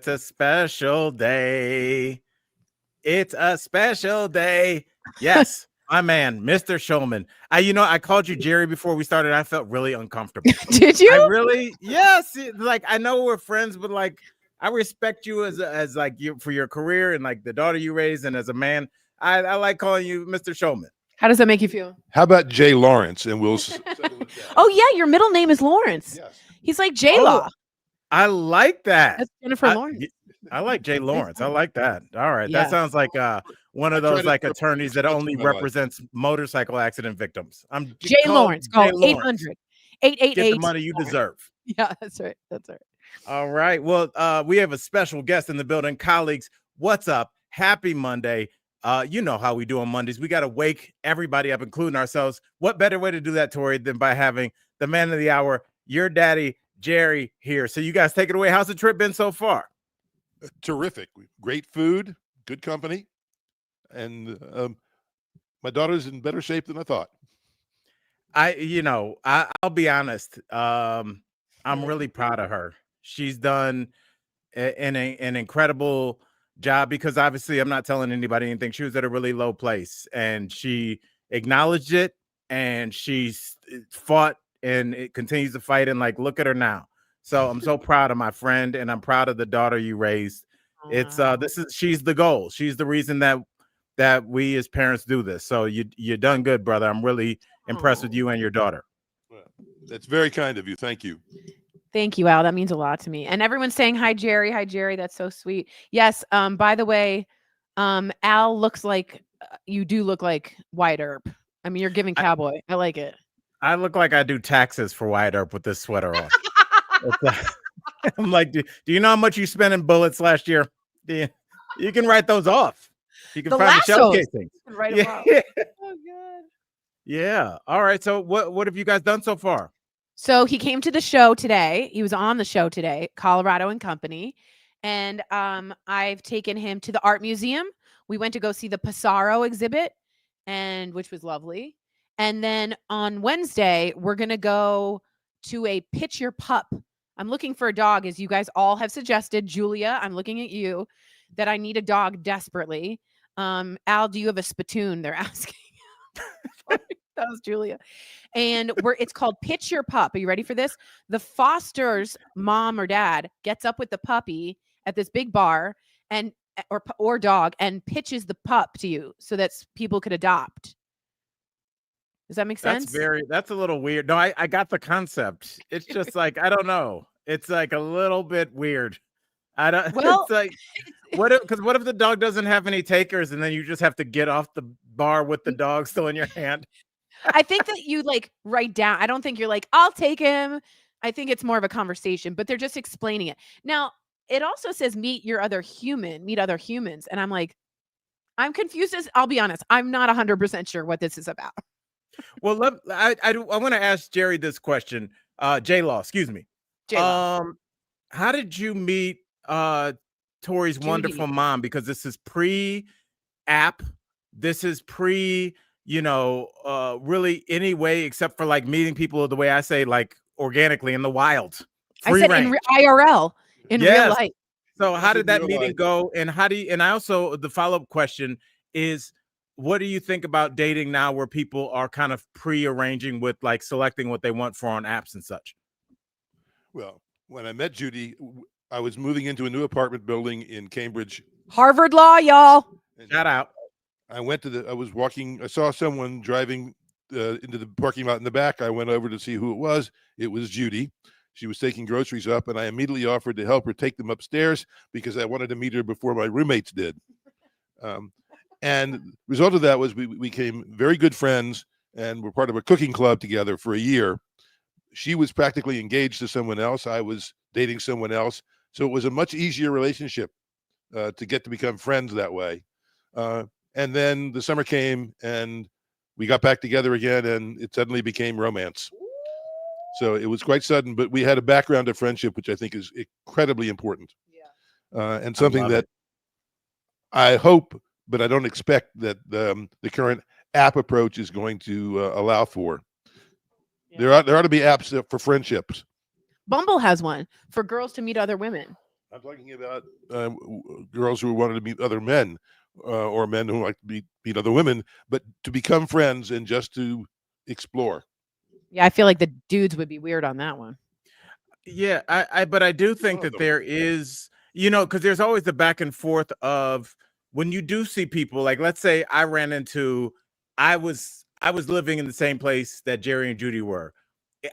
it's a special day. It's a special day. Yes, my man, Mr. Showman. I called you Jerry before we started. I felt really uncomfortable. Did you? Yes. Like, I know we're friends, but like, I respect you as like you for your career and like the daughter you raised, and as a man, I like calling you Mr. Showman. How does that make you feel? How about Jay Lawrence? And we'll Oh yeah, your middle name is Lawrence. Yes. He's like J-Law. I like that. That's Jennifer Lawrence. I like Jay Lawrence. I like that. All right. Yeah. That sounds like one of those like attorneys that only represents motorcycle accident victims. I'm Jay Lawrence. Call 800-888. Get the money you deserve. Yeah, that's right. That's right. All right. Well, we have a special guest in the building. Colleagues, what's up? Happy Monday. You know how we do on Mondays. We got to wake everybody up, including ourselves. What better way to do that, Tori, than by having the man of the hour, your daddy, Jerry, here. So you guys take it away. How's the trip been so far? Terrific. Great food, good company. And my daughter's in better shape than I thought. I'll be honest. I'm really proud of her. She's done an incredible job, because obviously I'm not telling anybody anything. She was at a really low place and she acknowledged it, and she's fought and it continues to fight, and like, look at her now. So I'm so proud of my friend, and I'm proud of the daughter you raised. It's she's the goal. She's the reason that we as parents do this. So you done good, brother. I'm really impressed with you and your daughter. That's very kind of you. Thank you. Thank you, Al. That means a lot to me. And everyone's saying hi, Jerry. Hi, Jerry. That's so sweet. Yes. By the way, Al looks like you do look like Wyatt Earp. I mean, you're giving cowboy. I like it. I look like I do taxes for Wyatt Earp with this sweater on. I'm like, do you know how much you spent in bullets last year? You can write those off. You can find the shell casing. Write them off. Oh God. Yeah. All right. So what have you guys done so far? So he came to the show today. He was on the show today, Colorado and Company. And I've taken him to the art museum. We went to go see the Pissarro exhibit, which was lovely. And then on Wednesday, we're going to go to a Pitch Your Pup. I'm looking for a dog, as you guys all have suggested. Julia, I'm looking at you, that I need a dog desperately. Al, do you have a spittoon? They're asking. That was Julia. And it's called Pitch Your Pup. Are you ready for this? The foster's mom or dad gets up with the puppy at this big bar or dog and pitches the pup to you so that people could adopt. Does that make sense? That's a little weird. No, I got the concept. It's just like, I don't know. It's like a little bit weird. I don't. Well, it's like, what if the dog doesn't have any takers, and then you just have to get off the bar with the dog still in your hand? I think that you like write down. I don't think you're like, I'll take him. I think it's more of a conversation, but they're just explaining it. Now, it also says meet other humans. And I'm like, I'm confused. I'll be honest. I'm not 100% sure what this is about. Well, I want to ask Jerry this question. J-Law, excuse me. J-Law. How did you meet Tori's Judy. wonderful mom? Because this is pre-app. This is really any way except for like meeting people the way I say, like organically in the wild. I said in IRL, in real life. So how did that meeting go? And I also, the follow-up question is, what do you think about dating now where people are kind of pre-arranging with like selecting what they want for on apps and such? Well, when I met Judy, I was moving into a new apartment building in Cambridge. Harvard Law, y'all. Shout out. I was walking, I saw someone driving into the parking lot in the back. I went over to see who it was. It was Judy. She was taking groceries up, and I immediately offered to help her take them upstairs because I wanted to meet her before my roommates did. And the result of that was we became very good friends, and we're part of a cooking club together for a year. She was practically engaged to someone else. I was dating someone else. So it was a much easier relationship to get to become friends that way. And then the summer came and we got back together again, and it suddenly became romance. So it was quite sudden, but we had a background of friendship, which I think is incredibly important. Yeah. And something that I hope, but I don't expect that the current app approach is going to allow for. Yeah. There ought to be apps for friendships. Bumble has one for girls to meet other women. I'm talking about girls who wanted to meet other men, or men who like to meet other women, but to become friends and just to explore. Yeah, I feel like the dudes would be weird on that one. Yeah, but I do think One of that them. there is, because there's always the back and forth of when you do see people, like let's say I ran into, I was living in the same place that Jerry and Judy were.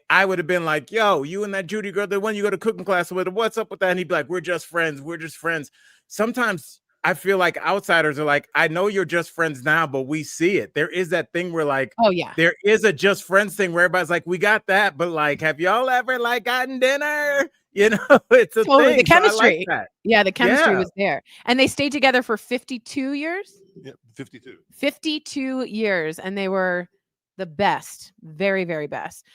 I would have been like, yo, you and that Judy girl, the one you go to cooking class with, what's up with that? And he'd be like, we're just friends. We're just friends. Sometimes I feel like outsiders are like, I know you're just friends now, but we see it. There is that thing where like, Oh yeah. there is a just friends thing where everybody's like, we got that, but like, have y'all ever like gotten dinner? It's a Totally. thing. The So I like chemistry. that. Yeah, the chemistry Yeah. was there. And they stayed together for 52 years. Yeah, 52. 52 years. And they were the best. Very, very best.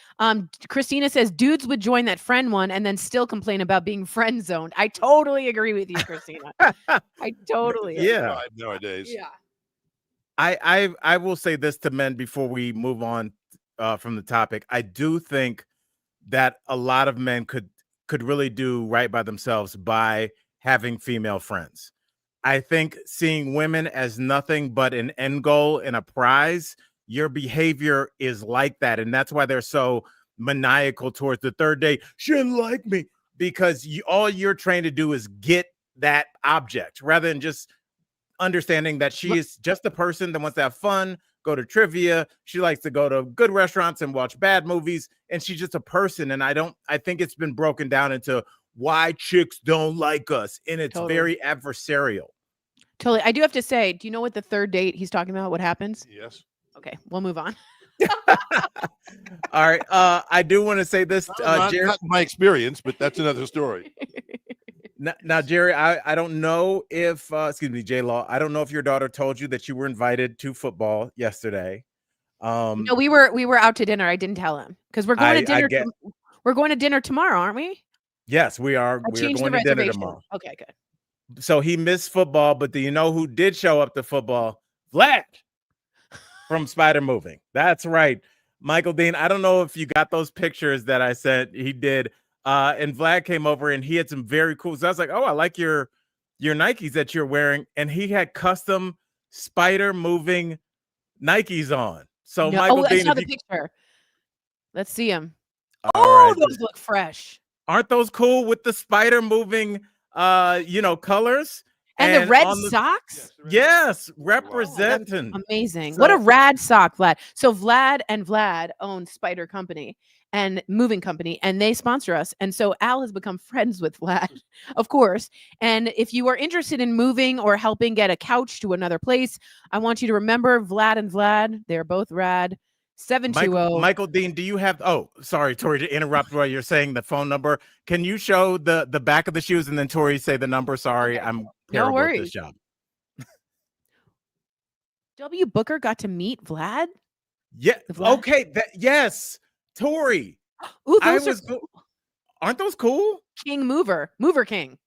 Christina says dudes would join that friend one and then still complain about being friend zoned. I totally agree with you, Christina. I totally agree. Yeah. Nowadays. Yeah. I will say this to men before we move on from the topic. I do think that a lot of men could really do right by themselves by having female friends. I think seeing women as nothing but an end goal and a prize, your behavior is like that. And that's why they're so maniacal towards the third date. She didn't like me because all you're trained to do is get that object rather than just understanding that she is just a person that wants to have fun, go to trivia. She likes to go to good restaurants and watch bad movies. And she's just a person. And I think it's been broken down into why chicks don't like us. And it's very adversarial. Totally. I do have to say, do you know what the third date he's talking about? What happens? Yes. Okay, we'll move on. All right. I do want to say this, Jerry. Not my experience, but that's another story. Now, Jerry, I don't know if, excuse me, J-Law, I don't know if your daughter told you that you were invited to football yesterday. No, we were out to dinner. I didn't tell him because we're going to dinner. We're going to dinner tomorrow, aren't we? Yes, we are. I We are changed going the to dinner reservation. tomorrow. Okay, good. So he missed football, but do you know who did show up to football? Vlad from Spider Moving. That's right. Michael Dean, I don't know if you got those pictures that I sent. He did. And Vlad came over and he had some very cool. So I was like, oh, I like your Nikes that you're wearing. And he had custom Spider Moving Nikes on. So Michael Dean, I saw the picture. Let's see them. All right. Those look fresh. Aren't those cool with the Spider Moving colors? And the red socks? Yes, representing. Oh, amazing. So, what a rad sock, Vlad. So Vlad own Spider Company and Moving Company, and they sponsor us. And so Al has become friends with Vlad, of course. And if you are interested in moving or helping get a couch to another place, I want you to remember Vlad and Vlad. They're both rad. 720. Michael Dean, do you have, oh, sorry, Tori, to interrupt while you're saying the phone number. Can you show the back of the shoes and then Tori say the number? Sorry, okay. I'm terrible at this job. W. Booker got to meet Vlad? Yeah. Okay. Yes. Tori. Ooh, aren't those cool? King Mover King.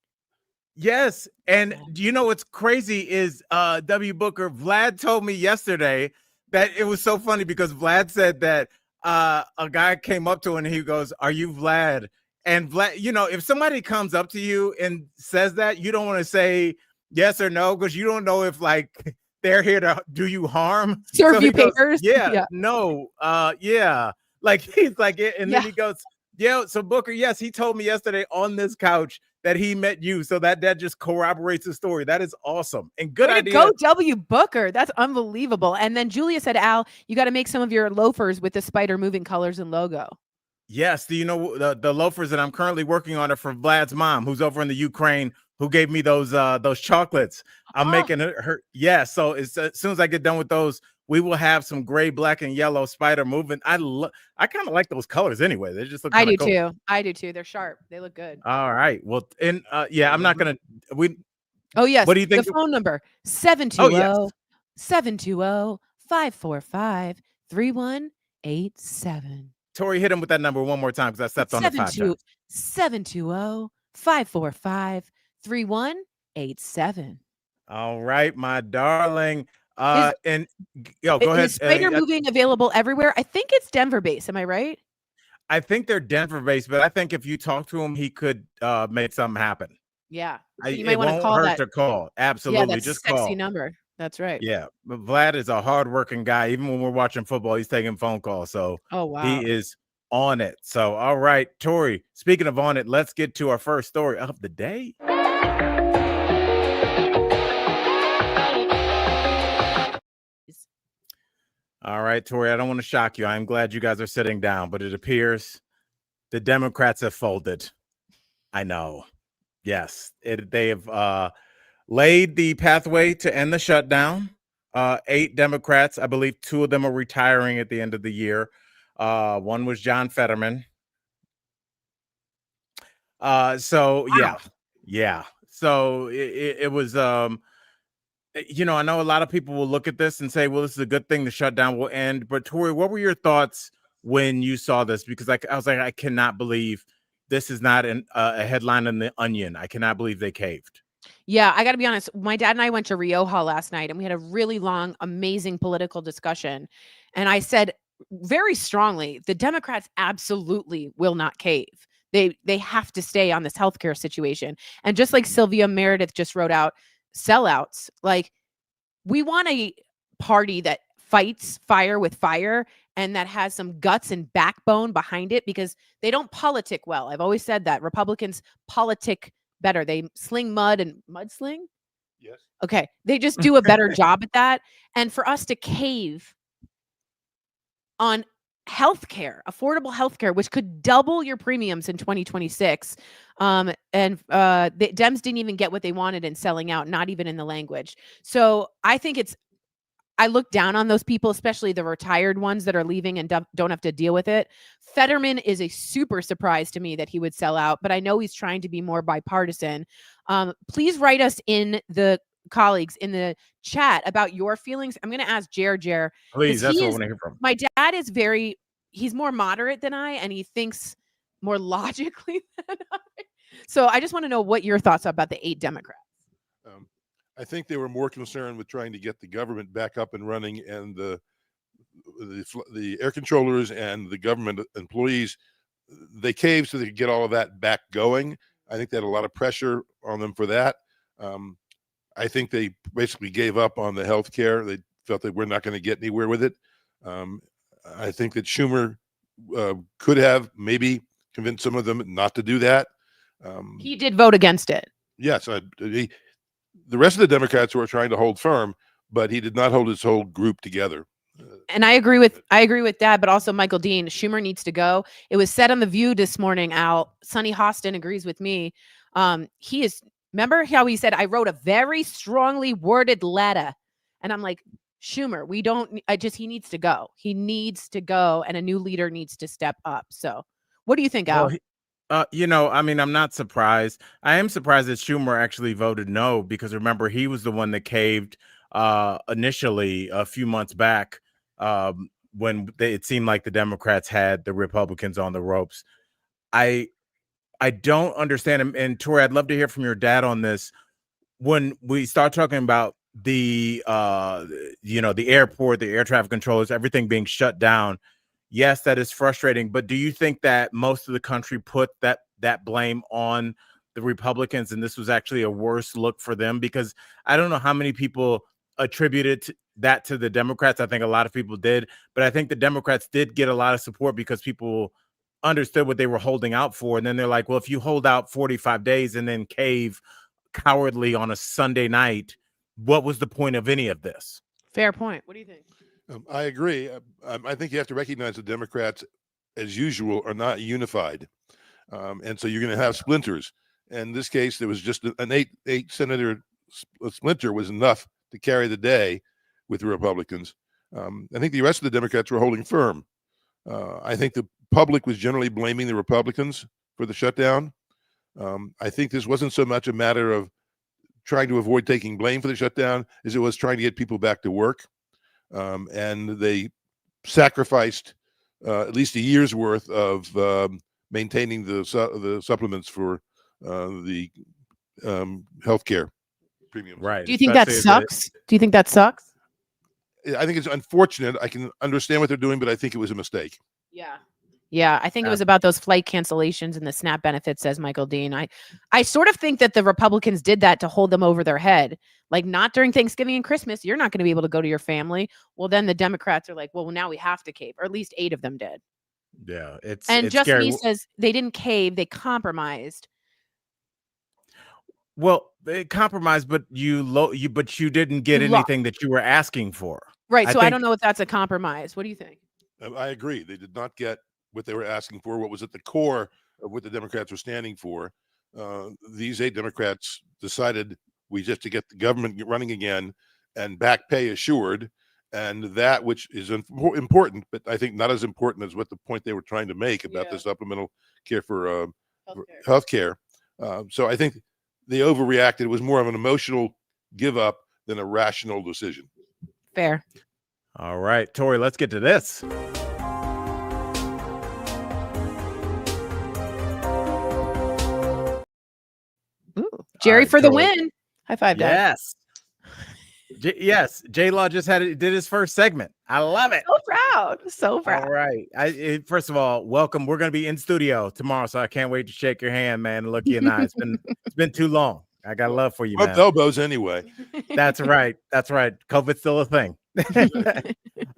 Yes. And do you know what's crazy is W. Booker, Vlad told me yesterday that it was so funny because Vlad said that a guy came up to him and he goes, "Are you Vlad?" And Vlad, if somebody comes up to you and says that, you don't want to say yes or no because you don't know if like they're here to do you harm. Serve you papers. Yeah. No. Yeah. Like he's like it, and then he goes, "Yeah." So Booker, yes, he told me yesterday on this couch that he met you, so that just corroborates the story. That is awesome and good idea. Go W. Booker. That's unbelievable. And then Julia said, Al, you got to make some of your loafers with the Spider Moving colors and logo. Yes. Do you know the loafers that I'm currently working on are from Vlad's mom, who's over in the Ukraine, who gave me those chocolates. I'm making her. Yeah. So as soon as I get done with those, we will have some gray, black, and yellow Spider Moving. I kind of like those colors anyway. They just look. I do too. I do too. They're sharp. They look good. All right. Well, and I'm not gonna. Oh yes. What do you think? The phone number 720-725-3187. Tori, hit him with that number one more time because I stepped on the 5 times. 720-545-3187. All right, my darling. Go ahead. Is Spider Moving available everywhere? I think it's Denver based. Am I right? I think they're Denver based, but I think if you talk to him, he could make something happen. Yeah. So you might It want to won't call hurt that. to call. Yeah, Absolutely, that's just sexy call. number. That's right. Yeah, but Vlad is a hardworking guy. Even when we're watching football, he's taking phone calls. So Oh, wow. he is on it. So, all right, Tori, speaking of on it, let's get to our first story of the day. All right, Tori, I don't want to shock you. I'm glad you guys are sitting down, but it appears the Democrats have folded. I know. Yes, they have laid the pathway to end the shutdown. 8 Democrats, I believe 2 of them are retiring at the end of the year. One was John Fetterman. So Wow. yeah. So it was I know a lot of people will look at this and say, well, this is a good thing, the shutdown will end. But Tori, what were your thoughts when you saw this? Because I was like, I cannot believe this is not a headline in the Onion. I cannot believe they caved. Yeah, I got to be honest. My dad and I went to Rioja last night and we had a really long, amazing political discussion. And I said very strongly, the Democrats absolutely will not cave. They have to stay on this healthcare situation. And just like Sylvia Meredith just wrote out, sellouts, like we want a party that fights fire with fire and that has some guts and backbone behind it, because they don't politic well. I've always said that Republicans politic better. They sling mud and mudsling. Yes. Okay. They just do a better job at that. And for us to cave on healthcare, affordable healthcare, which could double your premiums in 2026. The Dems didn't even get what they wanted in selling out, not even in the language. So I think I look down on those people, especially the retired ones that are leaving and don't have to deal with it. Fetterman is a super surprise to me that he would sell out, but I know he's trying to be more bipartisan. Please write us in the colleagues in the chat about your feelings. I'm going to ask Jer. Please, that's what I want to hear from. My dad is he's more moderate than I, and he thinks more logically than I. So I just want to know what your thoughts are about the 8 Democrats. I think they were more concerned with trying to get the government back up and running, and the air controllers and the government employees, they caved so they could get all of that back going. I think they had a lot of pressure on them for that. I think they basically gave up on the health care. They felt that we're not going to get anywhere with it. I think that Schumer could have maybe convinced some of them not to do that. He did vote against it. Yes, the rest of the Democrats were trying to hold firm, but he did not hold his whole group together. And I agree with Dad, but also Michael Dean. Schumer needs to go. It was said on The View this morning, Al. Sonny Hostin agrees with me. Remember how he said, I wrote a very strongly worded letter. And I'm like, Schumer, he needs to go. He needs to go, and a new leader needs to step up. So what do you think, Al? I'm not surprised. I am surprised that Schumer actually voted no, because remember, he was the one that caved initially a few months back when it seemed like the Democrats had the Republicans on the ropes. I don't understand. And Tori, I'd love to hear from your dad on this. When we start talking about the airport, the air traffic controllers, everything being shut down, yes, that is frustrating. But do you think that most of the country put that blame on the Republicans, and this was actually a worse look for them? Because I don't know how many people attributed that to the Democrats. I think a lot of people did, but I think the Democrats did get a lot of support because people understood what they were holding out for. And then they're like, well, if you hold out 45 days and then cave cowardly on a Sunday night, what was the point of any of this? Fair point. What do you think? I agree. I think you have to recognize the Democrats, as usual, are not unified. And so you're going to have splinters. In this case, there was just an eight senator splinter was enough to carry the day with the Republicans. I think the rest of the Democrats were holding firm. I think the public was generally blaming the Republicans for the shutdown. I think this wasn't so much a matter of trying to avoid taking blame for the shutdown as it was trying to get people back to work. And they sacrificed at least a year's worth of maintaining the supplements for the health care premiums. Right. Do you think that sucks? Do you think that sucks? I think it's unfortunate. I can understand what they're doing, but I think it was a mistake. Yeah. Yeah, I think it was about those flight cancellations and the SNAP benefits, says Michael Dean. I sort of think that the Republicans did that to hold them over their head. Like, not during Thanksgiving and Christmas, you're not going to be able to go to your family. Well, then the Democrats are like, well, now we have to cave, or at least 8 of them did. Yeah, And it's Just scary. Me says they didn't cave, they compromised. Well, they compromised, but you didn't get anything that you were asking for. Right. So I don't know if that's a compromise. What do you think? I agree. They did not get what they were asking for, what was at the core of what the Democrats were standing for. These 8 Democrats decided we just to get the government running again and back pay assured, and that which is important, but I think not as important as what the point they were trying to make about the supplemental care for healthcare. So I think they overreacted. It was more of an emotional give up than a rational decision. Fair. All right, Tori, let's get to this. Ooh, Jerry right, for the Tori. win. High five, Dad. Yes. Yes, J-Law just did his first segment. I love it. So proud. So proud. All right. First of all, welcome. We're going to be in studio tomorrow, so I can't wait to shake your hand, man, and look you in the eye. It's been too long. I got love for you, man. Elbows anyway. That's right. That's right. COVID's still a thing.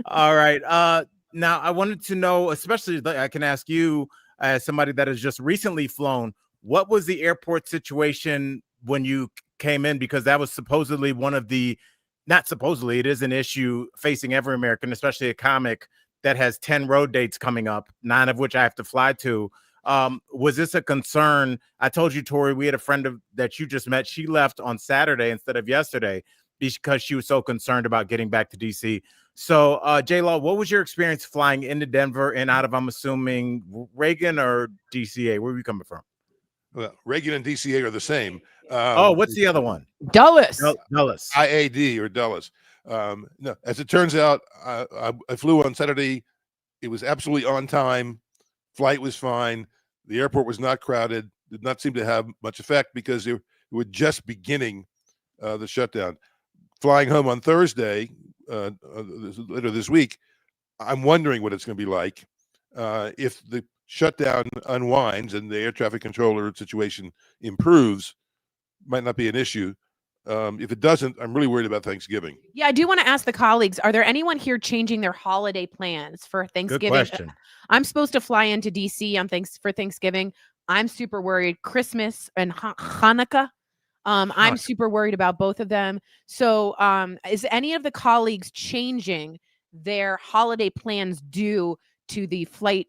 All right. Now I wanted to know, especially I can ask you as somebody that has just recently flown, what was the airport situation when you came in? Because that was supposedly one of the, not supposedly, it is an issue facing every American, especially a comic that has 10 road dates coming up, 9 of which I have to fly to. Was this a concern? I told you, Tori, we had a friend that you just met. She left on Saturday instead of yesterday because she was so concerned about getting back to DC. So, J-Law, what was your experience flying into Denver and out of, I'm assuming, Reagan or DCA? Where were you coming from? Well, Reagan and DCA are the same. What's the other one? Dulles. Dulles. IAD or Dulles. No, as it turns out, I flew on Saturday. It was absolutely on time. Flight was fine. The airport was not crowded. Did not seem to have much effect because they were just beginning the shutdown. Flying home on Thursday, later this week, I'm wondering what it's going to be like if the shutdown unwinds and the air traffic controller situation improves. Might not be an issue. If it doesn't, I'm really worried about Thanksgiving. Yeah, I do want to ask the colleagues, are there anyone here changing their holiday plans for Thanksgiving? Good question. I'm supposed to fly into DC on for Thanksgiving. I'm super worried. Christmas and Hanukkah. I'm super worried about both of them. So is any of the colleagues changing their holiday plans due to the flights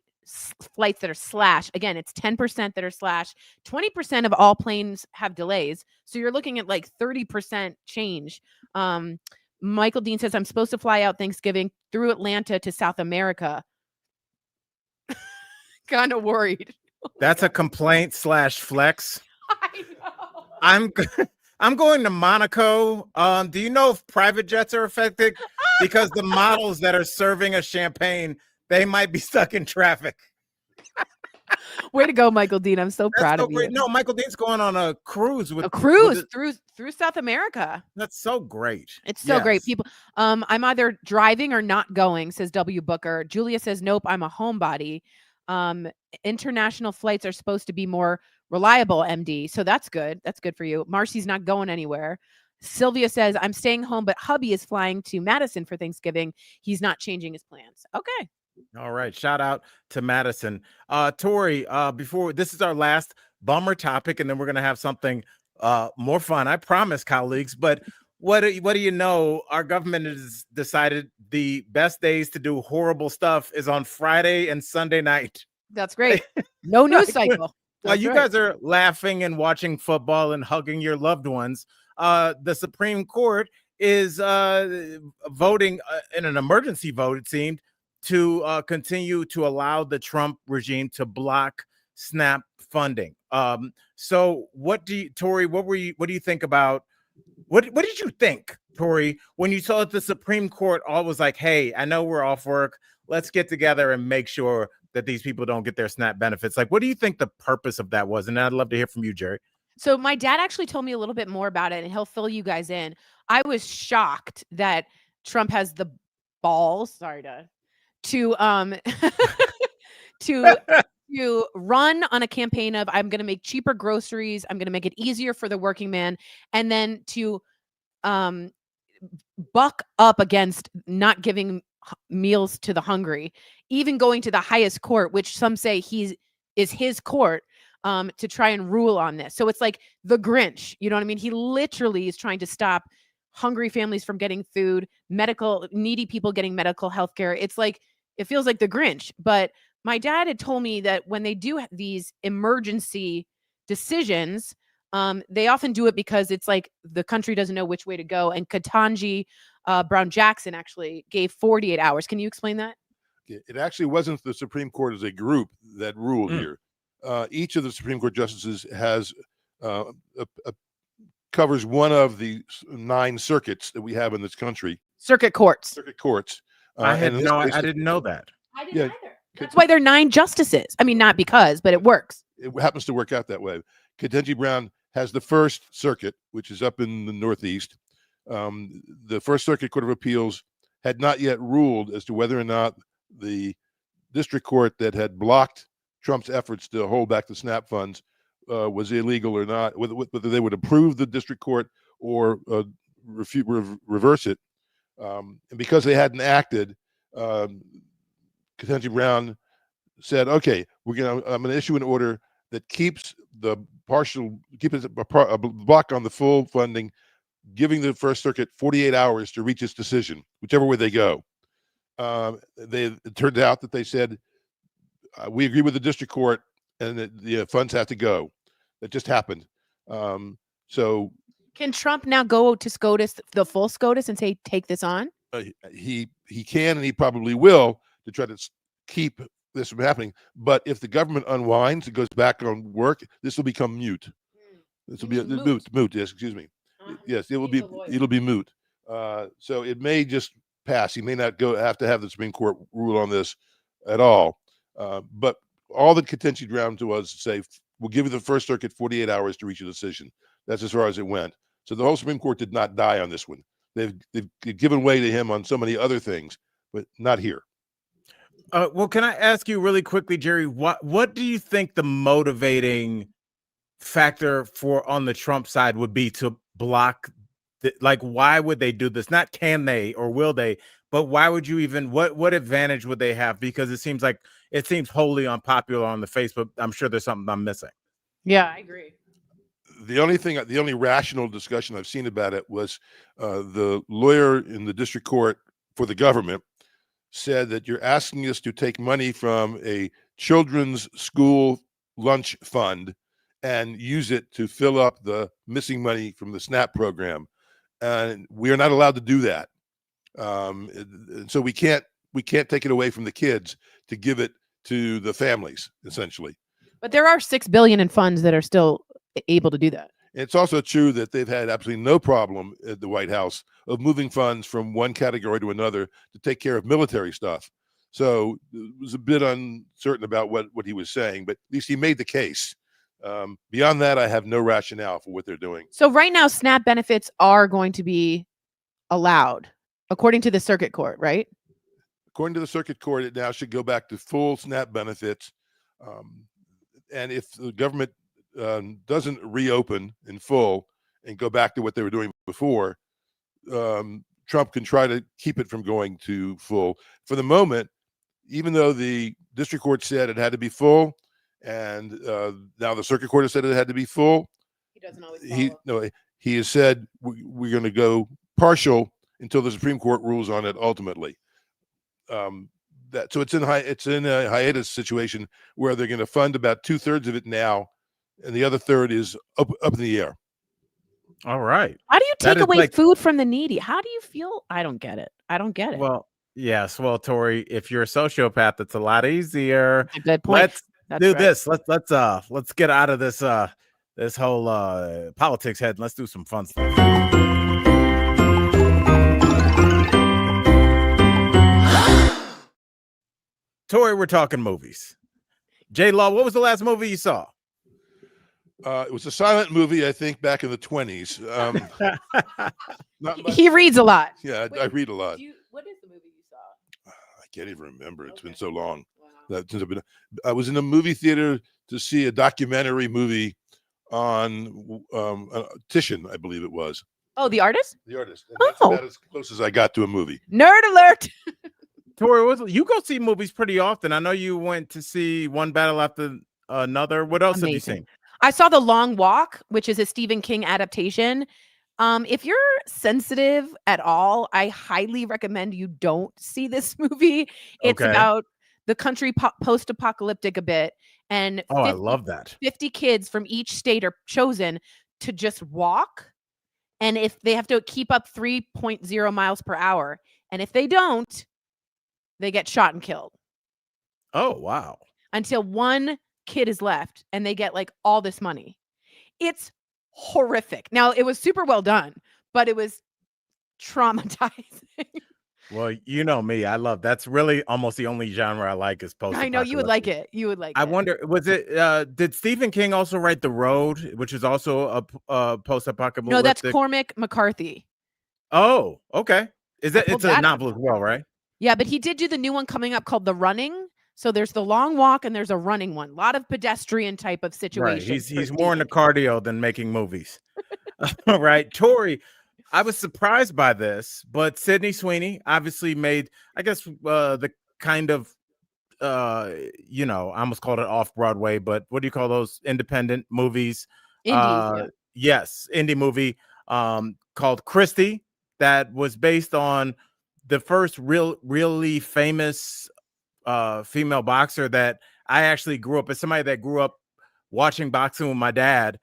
that are slashed? Again, it's 10% that are slashed. 20% of all planes have delays. So you're looking at like 30% change. Michael Dean says, I'm supposed to fly out Thanksgiving through Atlanta to South America. Kind of worried. That's a complaint / flex. I know. I'm going to Monaco. Do you know if private jets are affected? Because the models that are serving us champagne, they might be stuck in traffic. Way to go, Michael Dean. I'm so proud of you. No, Michael Dean's going on a cruise through South America. That's so great. It's so great. People, I'm either driving or not going, says W. Booker. Julia says, nope, I'm a homebody. International flights are supposed to be more reliable, MD. So that's good. That's good for you. Marcy's not going anywhere. Sylvia says, I'm staying home, but hubby is flying to Madison for Thanksgiving. He's not changing his plans. Okay. All right. Shout out to Madison. Tori, before this is our last bummer topic, and then we're going to have something more fun. I promise, colleagues. But what do you know? Our government has decided the best days to do horrible stuff is on Friday and Sunday night. That's great. No news cycle. While you guys are laughing and watching football and hugging your loved ones, the Supreme Court is voting in an emergency vote, it seemed, to continue to allow the Trump regime to block SNAP funding. So what do you think about what did you think, Tori, when you saw that the Supreme Court all was like, hey, I know we're off work, let's get together and make sure that these people don't get their SNAP benefits? Like, what do you think the purpose of that was? And I'd love to hear from you, Jerry. So my dad actually told me a little bit more about it, and he'll fill you guys in. I was shocked that Trump has the balls, to to run on a campaign of I'm going to make cheaper groceries, I'm going to make it easier for the working man, and then to buck up against not giving meals to the hungry, even going to the highest court, which some say is his court, to try and rule on this. So it's like the Grinch, you know what I mean? He literally is trying to stop hungry families from getting food, needy people getting medical health care. It's like, it feels like the Grinch. But my dad had told me that when they do these emergency decisions, they often do it because it's like the country doesn't know which way to go. And Ketanji Brown Jackson actually gave 48 hours. Can you explain that? It actually wasn't the Supreme Court as a group that ruled here. Each of the Supreme Court justices has covers one of the 9 circuits that we have in this country. Circuit courts. Circuit courts. I didn't know that. I didn't either. That's why they're 9 justices. I mean, not because, but it works. It happens to work out that way. Ketanji Brown has the First Circuit, which is up in the Northeast. The First Circuit Court of Appeals had not yet ruled as to whether or not the district court that had blocked Trump's efforts to hold back the SNAP funds was illegal or not, whether they would approve the district court or reverse it. And because they hadn't acted, Ketanji Brown said, "Okay, I'm going to issue an order that keeps a block on the full funding, giving the First Circuit 48 hours to reach its decision, whichever way they go." It turned out that they said, "We agree with the district court, and the funds have to go." That just happened. So, can Trump now go to SCOTUS, the full SCOTUS, and say, "Take this on"? He can, and he probably will, to try to keep this from happening. But if the government unwinds, it goes back on work, this will become mute. This will be moot. Yes, excuse me. Yes, it will be. It'll be moot. So it may just pass. He may not have to have the Supreme Court rule on this at all. But all that Ketanji Brown was to say, "We'll give you the First Circuit 48 hours to reach a decision." That's as far as it went. So the whole Supreme Court did not die on this one. They've given way to him on so many other things, but not here. Well, can I ask you really quickly, Jerry, what do you think the motivating factor on the Trump side would be to block? Why would they do this? Not can they or will they, but why would you even? What advantage would they have? Because it seems wholly unpopular on the face, but I'm sure there's something I'm missing. Yeah, I agree. The only rational discussion I've seen about it was the lawyer in the district court for the government said that you're asking us to take money from a children's school lunch fund and use it to fill up the missing money from the SNAP program, and we are not allowed to do that. And so we can't take it away from the kids to give it to the families, essentially. But there are $6 billion in funds that are still able to do that. It's also true that they've had absolutely no problem at the White House of moving funds from one category to another to take care of military stuff. So it was a bit uncertain about what he was saying, but at least he made the case. Beyond that, I have no rationale for what they're doing. So right now, SNAP benefits are going to be allowed, according to the circuit court, right? According to the circuit court, it now should go back to full SNAP benefits. And if the government doesn't reopen in full and go back to what they were doing before, Trump can try to keep it from going to full. For the moment, even though the district court said it had to be full, and now the circuit court has said it had to be full, he doesn't always follow. He has said we're going to go partial until the Supreme Court rules on it ultimately. So it's in a hiatus situation where they're going to fund about 2/3 of it now, and the other third is up in the air. All right. How do you take away food from the needy? How do you feel? I don't get it. Well, yes. Well, Tori, if you're a sociopath, it's a lot easier. That's a good point. This. Let's get out of this whole politics head. Let's do some fun stuff. Tori, we're talking movies. J Law, what was the last movie you saw? It was a silent movie, I think, back in the 1920s. He reads a lot. Yeah, I read a lot. What is the movie you saw? I can't even remember. It's been so long. since I've been. I was in a movie theater to see a documentary movie on Titian, I believe it was. Oh, the artist? The artist. And that's Oh. about as close as I got to a movie. Nerd alert. Tori, you go see movies pretty often. I know you went to see One Battle After Another. What else have you seen? I saw The Long Walk, which is a Stephen King adaptation. If you're sensitive at all, I highly recommend you don't see this movie. It's about the country post-apocalyptic a bit. And I love that. 50 kids from each state are chosen to just walk. And if they have to keep up 3.0 miles per hour. And if they don't, they get shot and killed. Oh, wow. Until one kid is left and they get like all this money. It's horrific. Now, it was super well done, but it was traumatizing. Well, you know me. I love that's really almost the only genre I like is post. I know you would like it. You would like it. I wonder, was it did Stephen King also write The Road, which is also a post-apocalyptic? No, that's Cormac McCarthy. Oh, okay. Is it it's a that novel as well, right? Yeah, but he did do the new one coming up called The Running. So there's The Long Walk and there's a running one. A lot of pedestrian type of situations. Right. He's more into cardio than making movies. All right. Tori, I was surprised by this, but Sydney Sweeney obviously made, I guess, the kind of, I almost called it off-Broadway, but what do you call those independent movies? Indies, Yes, indie movie called Christie that was based on the first really famous female boxer that I actually grew up as somebody that grew up watching boxing with my dad.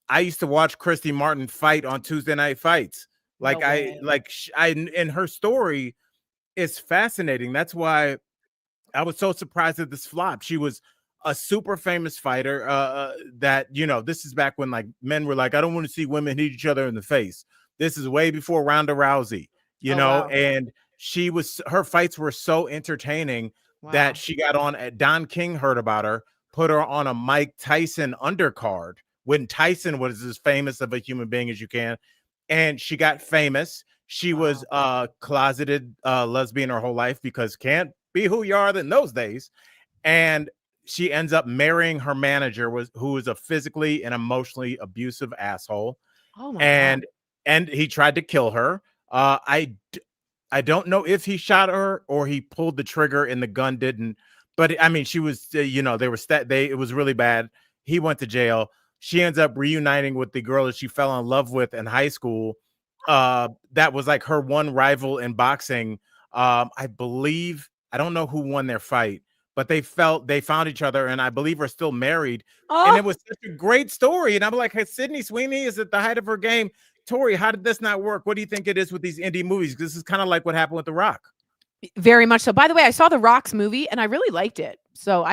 I used to watch Christy Martin fight on Tuesday Night Fights. Like and her story is fascinating. That's why I was so surprised at this flop. She was a super famous fighter that, this is back when like men were like, I don't want to see women hit each other in the face. This is way before Ronda Rousey, wow. And her fights were so entertaining that she got on at Don King heard about her, put her on a Mike Tyson undercard when Tyson was as famous of a human being as you can. And she got famous. She was closeted lesbian her whole life because can't be who you are in those days. And she ends up marrying her manager, who was a physically and emotionally abusive asshole. Oh my God. And he tried to kill her. I don't know if he shot her or he pulled the trigger and the gun didn't. But I mean, she was, it was really bad. He went to jail. She ends up reuniting with the girl that she fell in love with in high school. That was like her one rival in boxing. I believe, I don't know who won their fight, but they found each other, and I believe are still married. Oh. And it was such a great story. And I'm like, hey, Sydney Sweeney is at the height of her game. Tori, how did this not work? What do you think it is with these indie movies? This is kind of like what happened with The Rock. Very much so. By the way, I saw The Rock's movie and I really liked it. So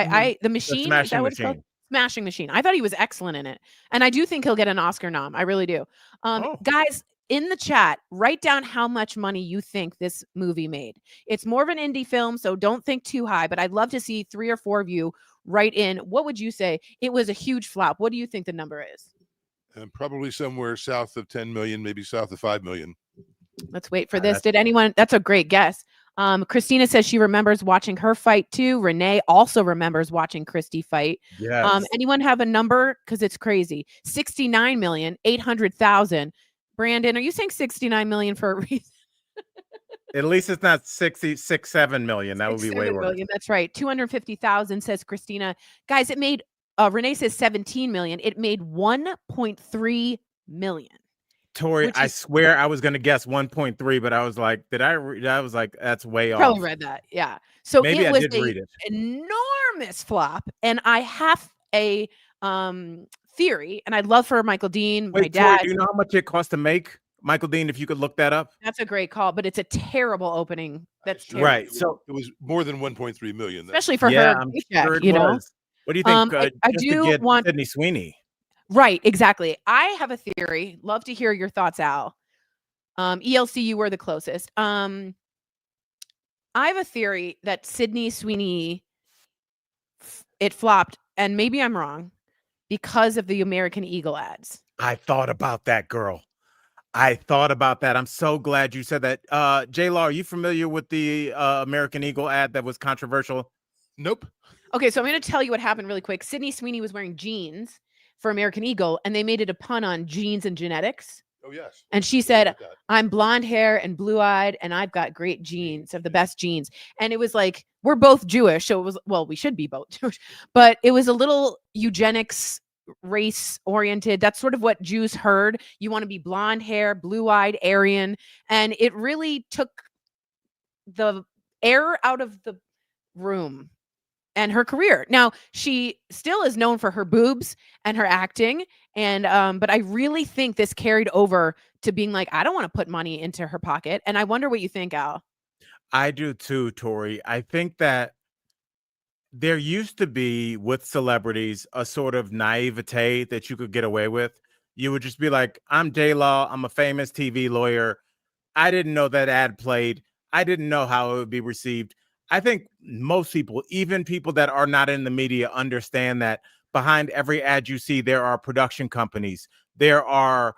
The Machine, Smashing Machine. Smashing Machine. I thought he was excellent in it. And I do think he'll get an Oscar nom. I really do. Guys, in the chat, write down how much money you think this movie made. It's more of an indie film, so don't think too high, but I'd love to see 3 or 4 of you write in. What would you say? It was a huge flop. What do you think the number is? Probably somewhere south of 10 million, maybe south of 5 million. Let's wait for this. Did anyone? That's a great guess. Christina says she remembers watching her fight too. Renee also remembers watching Christy fight. Yes. Anyone have a number? Because it's crazy. 69,800,000. Brandon, are you saying 69 million for a reason? At least it's not 7 million. That would be way worse. Million. That's right. 250,000 says Christina. Guys, it made Renee says 17 million. It made 1.3 million. Tori, I swear I was going to guess 1.3, but I was like, I was like, that's way off. Probably read that. Yeah. So maybe it I was did read it. Enormous flop. And I have a theory, and I'd love for Michael Dean, my dad. Tori, do you know how much it cost to make? Michael Dean, if you could look that up. That's a great call, but it's a terrible opening. That's terrible. Right. So it was more than 1.3 million. Especially for her. I'm sure it was. What do you think? I do want Sydney Sweeney. Right, exactly. I have a theory. Love to hear your thoughts, Al. ELC, you were the closest. I have a theory that Sydney Sweeney, it flopped, and maybe I'm wrong, because of the American Eagle ads. I thought about that, girl. I thought about that. I'm so glad you said that. J-Law, are you familiar with the American Eagle ad that was controversial? Nope. Okay, so I'm going to tell you what happened really quick. Sydney Sweeney was wearing jeans for American Eagle, and they made it a pun on genes and genetics. Oh yes. And she said, I'm blonde hair and blue eyed, and I've got great genes, of the best genes. And it was like, we're both Jewish. So it was, well, we should be both Jewish, but it was a little eugenics, race oriented. That's sort of what Jews heard. You want to be blonde hair, blue eyed, Aryan. And it really took the air out of the room and her career. Now, she still is known for her boobs and her acting. And but I really think this carried over to being like, I don't want to put money into her pocket. And I wonder what you think, Al. I do too, Tori. I think that there used to be with celebrities a sort of naivete that you could get away with. You would just be like, I'm J-Law, I'm a famous TV lawyer. I didn't know that ad played. I didn't know how it would be received. I think most people, even people that are not in the media, understand that behind every ad you see, there are production companies. There are,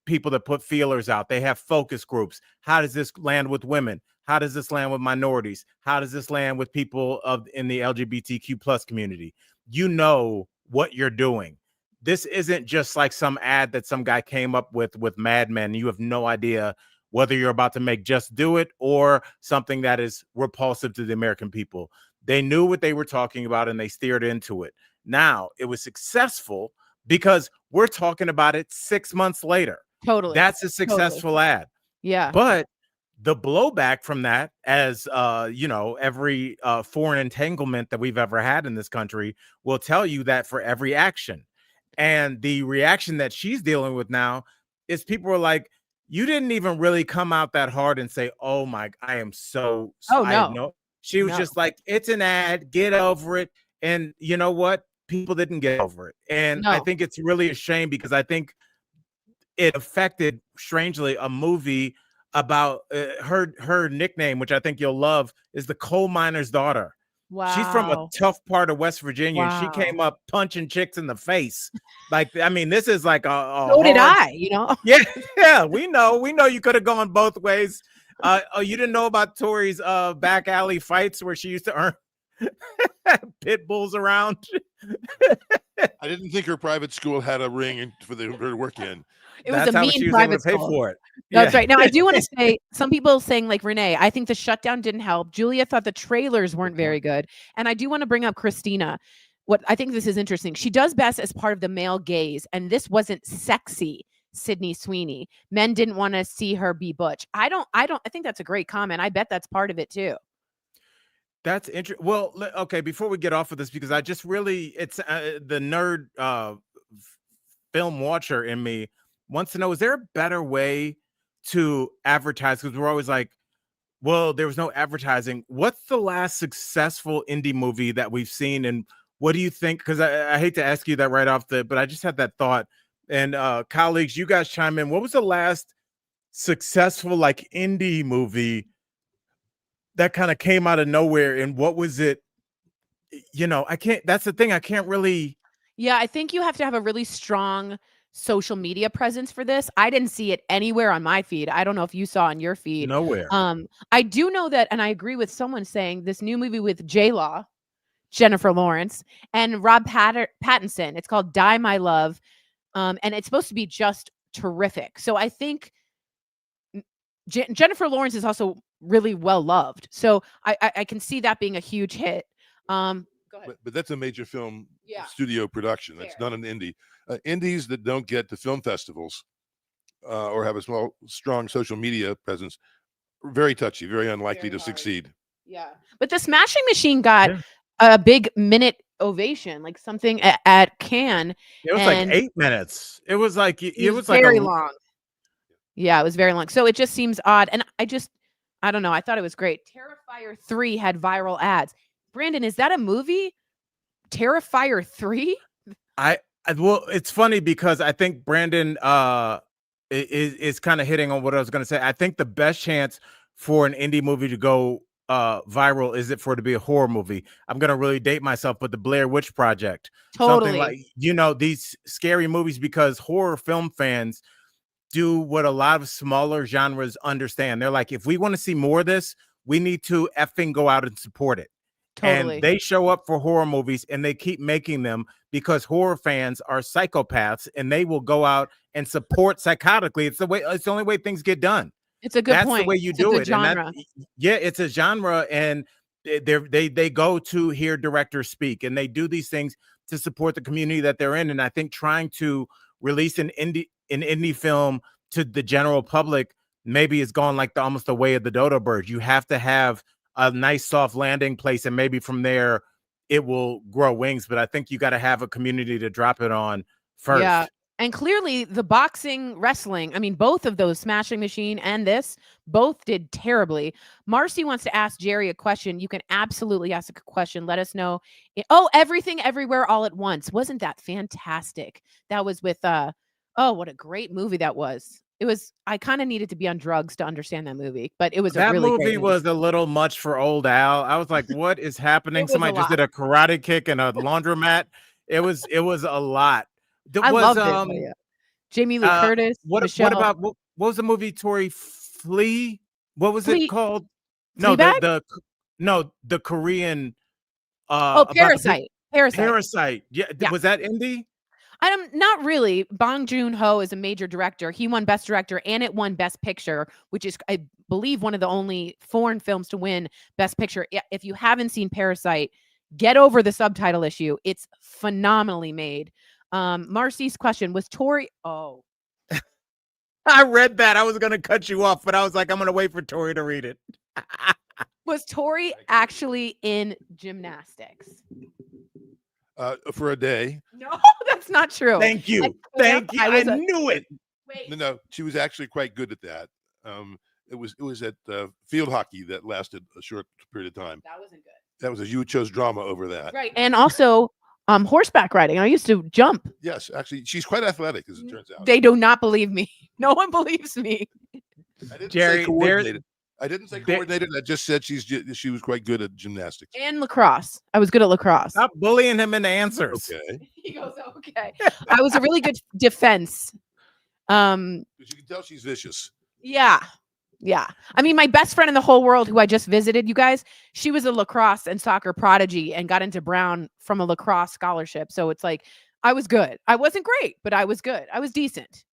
people that put feelers out. They have focus groups. How does this land with women? How does this land with minorities? How does this land with people in the LGBTQ plus community? You know what you're doing. This isn't just like some ad that some guy came up with Mad Men. You have no idea whether you're about to make Just Do It or something that is repulsive to the American people. They knew what they were talking about and they steered into it. Now, it was successful because we're talking about it 6 months later. Totally. That's a successful ad. Yeah. But the blowback from that, as every foreign entanglement that we've ever had in this country will tell you that for every action. And the reaction that she's dealing with now is people are like, you didn't even really come out that hard and say, oh my, I am so. Oh, I no. She was just like, it's an ad, get over it. And you know what? People didn't get over it. And I think it's really a shame because I think it affected, strangely, a movie about her nickname, which I think you'll love, is the coal miner's daughter. Wow. She's from a tough part of West Virginia. Wow. And she came up punching chicks in the face. Like, I mean, this is like a so did I, Yeah, we know you could have gone both ways. You didn't know about Tori's back alley fights where she used to earn pit bulls around. I didn't think her private school had a ring for her to work in. It was a mean private school. Pay for it. That's right. Now, I do want to say, some people saying like Renee, I think the shutdown didn't help. Julia thought the trailers weren't very good. And I do want to bring up Christina. What I think this is interesting. She does best as part of the male gaze. And this wasn't sexy Sydney Sweeney. Men didn't want to see her be butch. I think that's a great comment. I bet that's part of it too. That's interesting. Well, okay, before we get off of this, because I just really, it's the nerd film watcher in me wants to know, is there a better way to advertise? Because we're always like, well, there was no advertising. What's the last successful indie movie that we've seen? And what do you think? Because I hate to ask you that right off but I just had that thought. And colleagues, you guys chime in. What was the last successful like indie movie that kind of came out of nowhere? And what was it? That's the thing. I can't really. Yeah, I think you have to have a really strong social media presence for this. I didn't see it anywhere on my feed. I don't know if you saw on your feed. Nowhere. I do know that, and I agree with someone saying this new movie with J-Law, Jennifer Lawrence, and Rob Pattinson. It's called Die My Love. And it's supposed to be just terrific. So I think Jennifer Lawrence is also really well loved. So I can see that being a huge hit. Go ahead. But that's a major film studio production. That's not an indie. Indies that don't get to film festivals or have a strong social media presence, very touchy, very unlikely to succeed. Yeah. But the Smashing Machine got a big minute ovation, like something at Cannes. It was like 8 minutes. It was like it was very long. Yeah, it was very long. So it just seems odd. And I don't know. I thought it was great. Terrifier 3 had viral ads. Brandon, is that a movie? Terrifier 3? Well, it's funny because I think Brandon is kind of hitting on what I was going to say. I think the best chance for an indie movie to go viral is for it to be a horror movie. I'm going to really date myself, but the Blair Witch Project. Totally. Something like, these scary movies, because horror film fans do what a lot of smaller genres understand. They're like, if we want to see more of this, we need to effing go out and support it. Totally. And they show up for horror movies and they keep making them because horror fans are psychopaths and they will go out and support psychotically. It's the only way things get done. It's a good That's point. the way you It's a do good it. And genre. yeah, it's a genre, and they go to hear directors speak, and they do these things to support the community that they're in. And I think trying to release an indie film to the general public maybe is gone like almost the way of the dodo bird. You have to have a nice soft landing place, and maybe from there it will grow wings. But I think you got to have a community to drop it on first. Yeah. And clearly the boxing, wrestling, I mean, both of those, Smashing Machine and this, both did terribly. Marcy wants to ask Jerry a question. You can absolutely ask a question. Let us know. Everything Everywhere All at Once. Wasn't that fantastic? That was with, what a great movie that was. It was, I kind of needed to be on drugs to understand that movie, but it was that a really movie great movie. was a little much for old Al. I was like, what is happening? Somebody just did a karate kick and a laundromat. It was a lot. I loved it. Yeah. Jamie Lee Curtis. What about what was the movie? Tori Flea? What was it called? No, the Korean. Parasite. Parasite. Yeah. Was that indie? Not really. Bong Joon-ho is a major director. He won Best Director and it won Best Picture, which is, I believe, one of the only foreign films to win Best Picture. If you haven't seen Parasite, get over the subtitle issue. It's phenomenally made. Marcy's question was Tori. Oh, I read that. I was going to cut you off, but I was like, I'm going to wait for Tori to read it. Was Tori actually in gymnastics? For a day. No, that's not true. Thank you. Thank you. I knew it. Wait. No, she was actually quite good at that. It was at field hockey that lasted a short period of time. That wasn't good. That was you chose drama over that. Right. And also horseback riding. I used to jump. Yes, actually, she's quite athletic, as it turns out. They do not believe me. No one believes me. I didn't Jerry, say coordinated. I didn't say coordinated. I just said she was quite good at gymnastics. And lacrosse. I was good at lacrosse. Stop bullying him into answers. Okay. He goes, okay. I was a really good defense. But you can tell she's vicious. Yeah. Yeah. I mean, my best friend in the whole world who I just visited, you guys, she was a lacrosse and soccer prodigy and got into Brown from a lacrosse scholarship. So it's like, I was good. I wasn't great, but I was good. I was decent.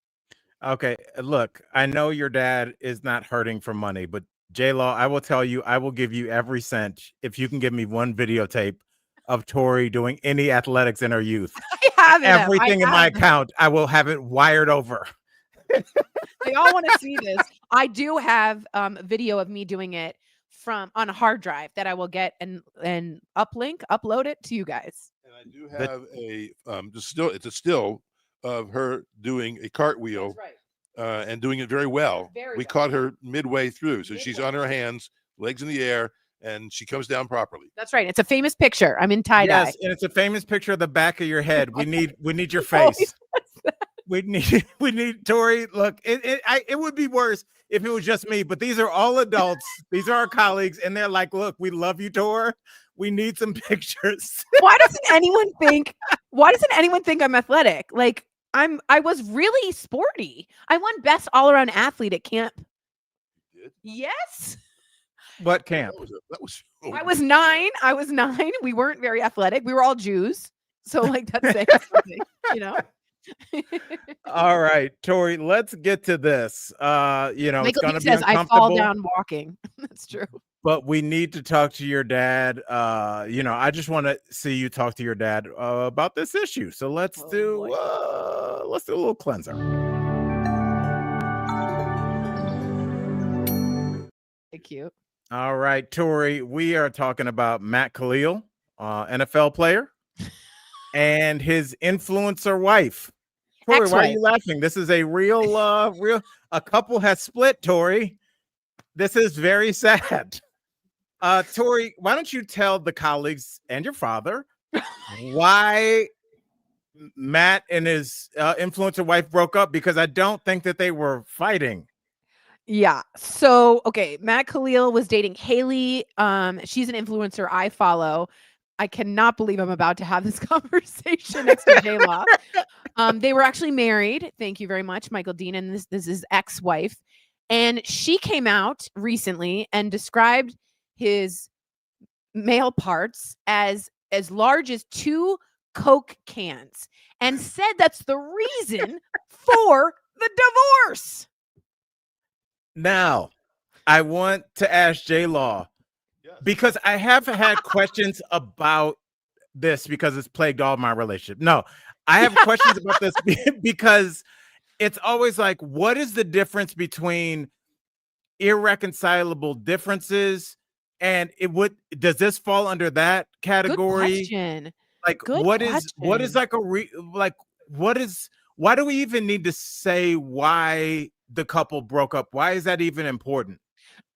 Okay. Look, I know your dad is not hurting for money, but J-Law, I will tell you, I will give you every cent if you can give me one videotape of Tori doing any athletics in her youth. I have it. Everything in my account, I will have it wired over. They all want to see this. I do have video of me doing it on a hard drive that I will get and upload it to you guys. And I do have it's a still of her doing a cartwheel. That's right. And doing it very well. We caught her midway through. So she's on her hands, legs in the air, and she comes down properly. That's right. It's a famous picture. I'm in tie-dye. Yes, and it's a famous picture of the back of your head. We need your face. We need Tori. Look, it would be worse if it was just me, but these are all adults. These are our colleagues, and they're like, look, we love you, Tor. We need some pictures. Why doesn't anyone think I'm athletic? Like, I was really sporty. I won best all-around athlete at camp. You did? Yes. What camp? I was 9. We weren't very athletic. We were all Jews. So like that's saying something, you know. All right, Tori, let's get to this. Michael it's gonna be says I uncomfortable. fall down walking. That's true. But we need to talk to your dad. I just want to see you talk to your dad about this issue. So let's do a little cleanser. Cute. All right, Tori, we are talking about Matt Khalil, NFL player, and his influencer wife. Tori, why are you laughing? This is a real a couple has split, Tori. This is very sad. Tori, why don't you tell the colleagues and your father why Matt and his influencer wife broke up? Because I don't think that they were fighting. Yeah. So, okay, Matt Khalil was dating Haley. She's an influencer I follow. I cannot believe I'm about to have this conversation next to J-Law. They were actually married. Thank you very much, Michael Dean. And this is his ex-wife. And she came out recently and described his male parts as large as 2 Coke cans and said that's the reason for the divorce. Now, I want to ask J-Law, because I have had questions about this because it's plagued all my relationship. No, I have questions about this because it's always like, what is the difference between irreconcilable differences and does this fall under that category? Good question. Like, Good what is like why do we even need to say why the couple broke up? Why is that even important?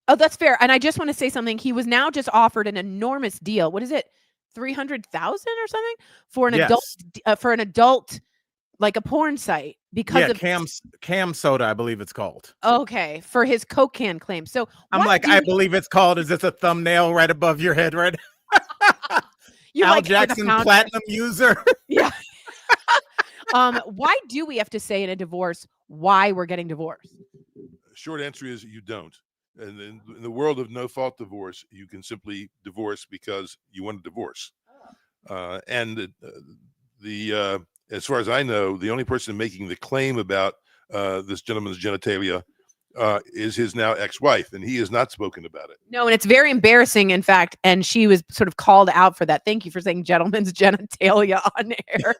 Oh, that's fair. And I just want to say something. He was now just offered an enormous deal. What is it? 300,000 or something for an adult, like a porn site, because of Cam Soda, I believe it's called. Okay, for his Coke can claim. So I'm like, I believe it's called. Is this a thumbnail right above your head, right? You Al like Jackson platinum user. Yeah. Why do we have to say in a divorce why we're getting divorced? Short answer is you don't. And in the world of no fault divorce, you can simply divorce because you want a divorce. As far as I know, the only person making the claim about this gentleman's genitalia is his now ex-wife, and he has not spoken about it. No, and it's very embarrassing, in fact, and she was sort of called out for that. Thank you for saying gentleman's genitalia on air.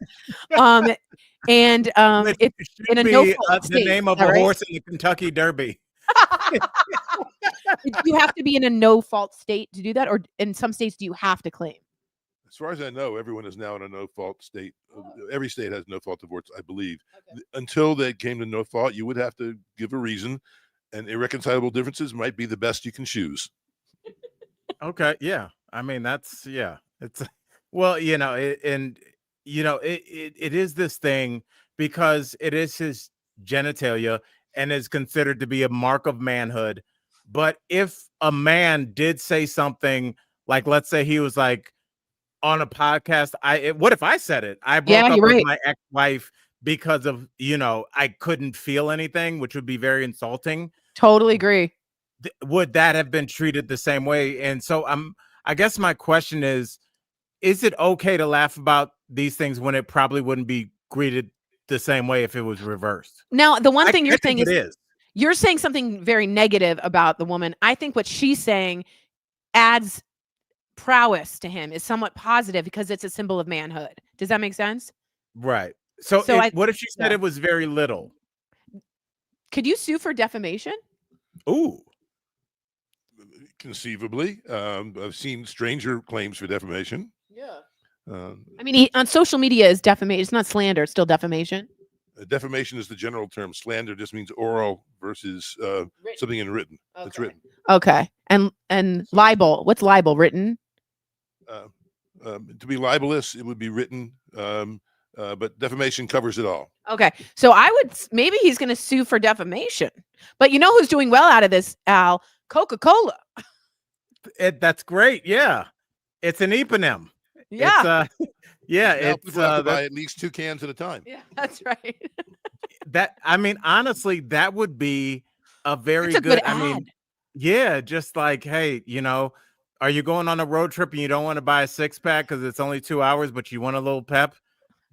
It's in a no-fault state. The name of a horse in the Kentucky Derby. You have to be in a no-fault state to do that, or in some states, do you have to claim? As far as I know, everyone is now in a no-fault state. Every state has no-fault divorce, I believe. Okay. Until they came to no fault, you would have to give a reason, and irreconcilable differences might be the best you can choose. Okay, yeah. I mean, it's well, it is this thing because it is his genitalia and is considered to be a mark of manhood. But if a man did say something like, let's say he was like on a podcast, what if I said it? I broke up with my ex-wife because of, I couldn't feel anything, which would be very insulting. Totally agree. Would that have been treated the same way? And so I guess my question is it okay to laugh about these things when it probably wouldn't be greeted the same way if it was reversed? Now, the one thing you're saying is you're saying something very negative about the woman. I think what she's saying adds prowess to him, is somewhat positive because it's a symbol of manhood. Does that make sense? Right. So what if she said it was very little? Could you sue for defamation? Ooh. Conceivably. I've seen stranger claims for defamation. Yeah. I mean, on social media is defamation. It's not slander. It's still defamation. Defamation is the general term. Slander just means oral versus something in written. Okay. That's written. Okay. And libel. What's libel? Written? To be libelous, it would be written. But defamation covers it all. Okay. So maybe he's going to sue for defamation. But you know who's doing well out of this, Al? Coca-Cola. That's great. Yeah. It's an eponym. Yeah. It's people have to buy at least 2 cans at a time. Yeah, that's right. Honestly, that would be a very good ad. I mean, yeah, just like, hey, are you going on a road trip and you don't want to buy a 6-pack because it's only 2 hours, but you want a little pep?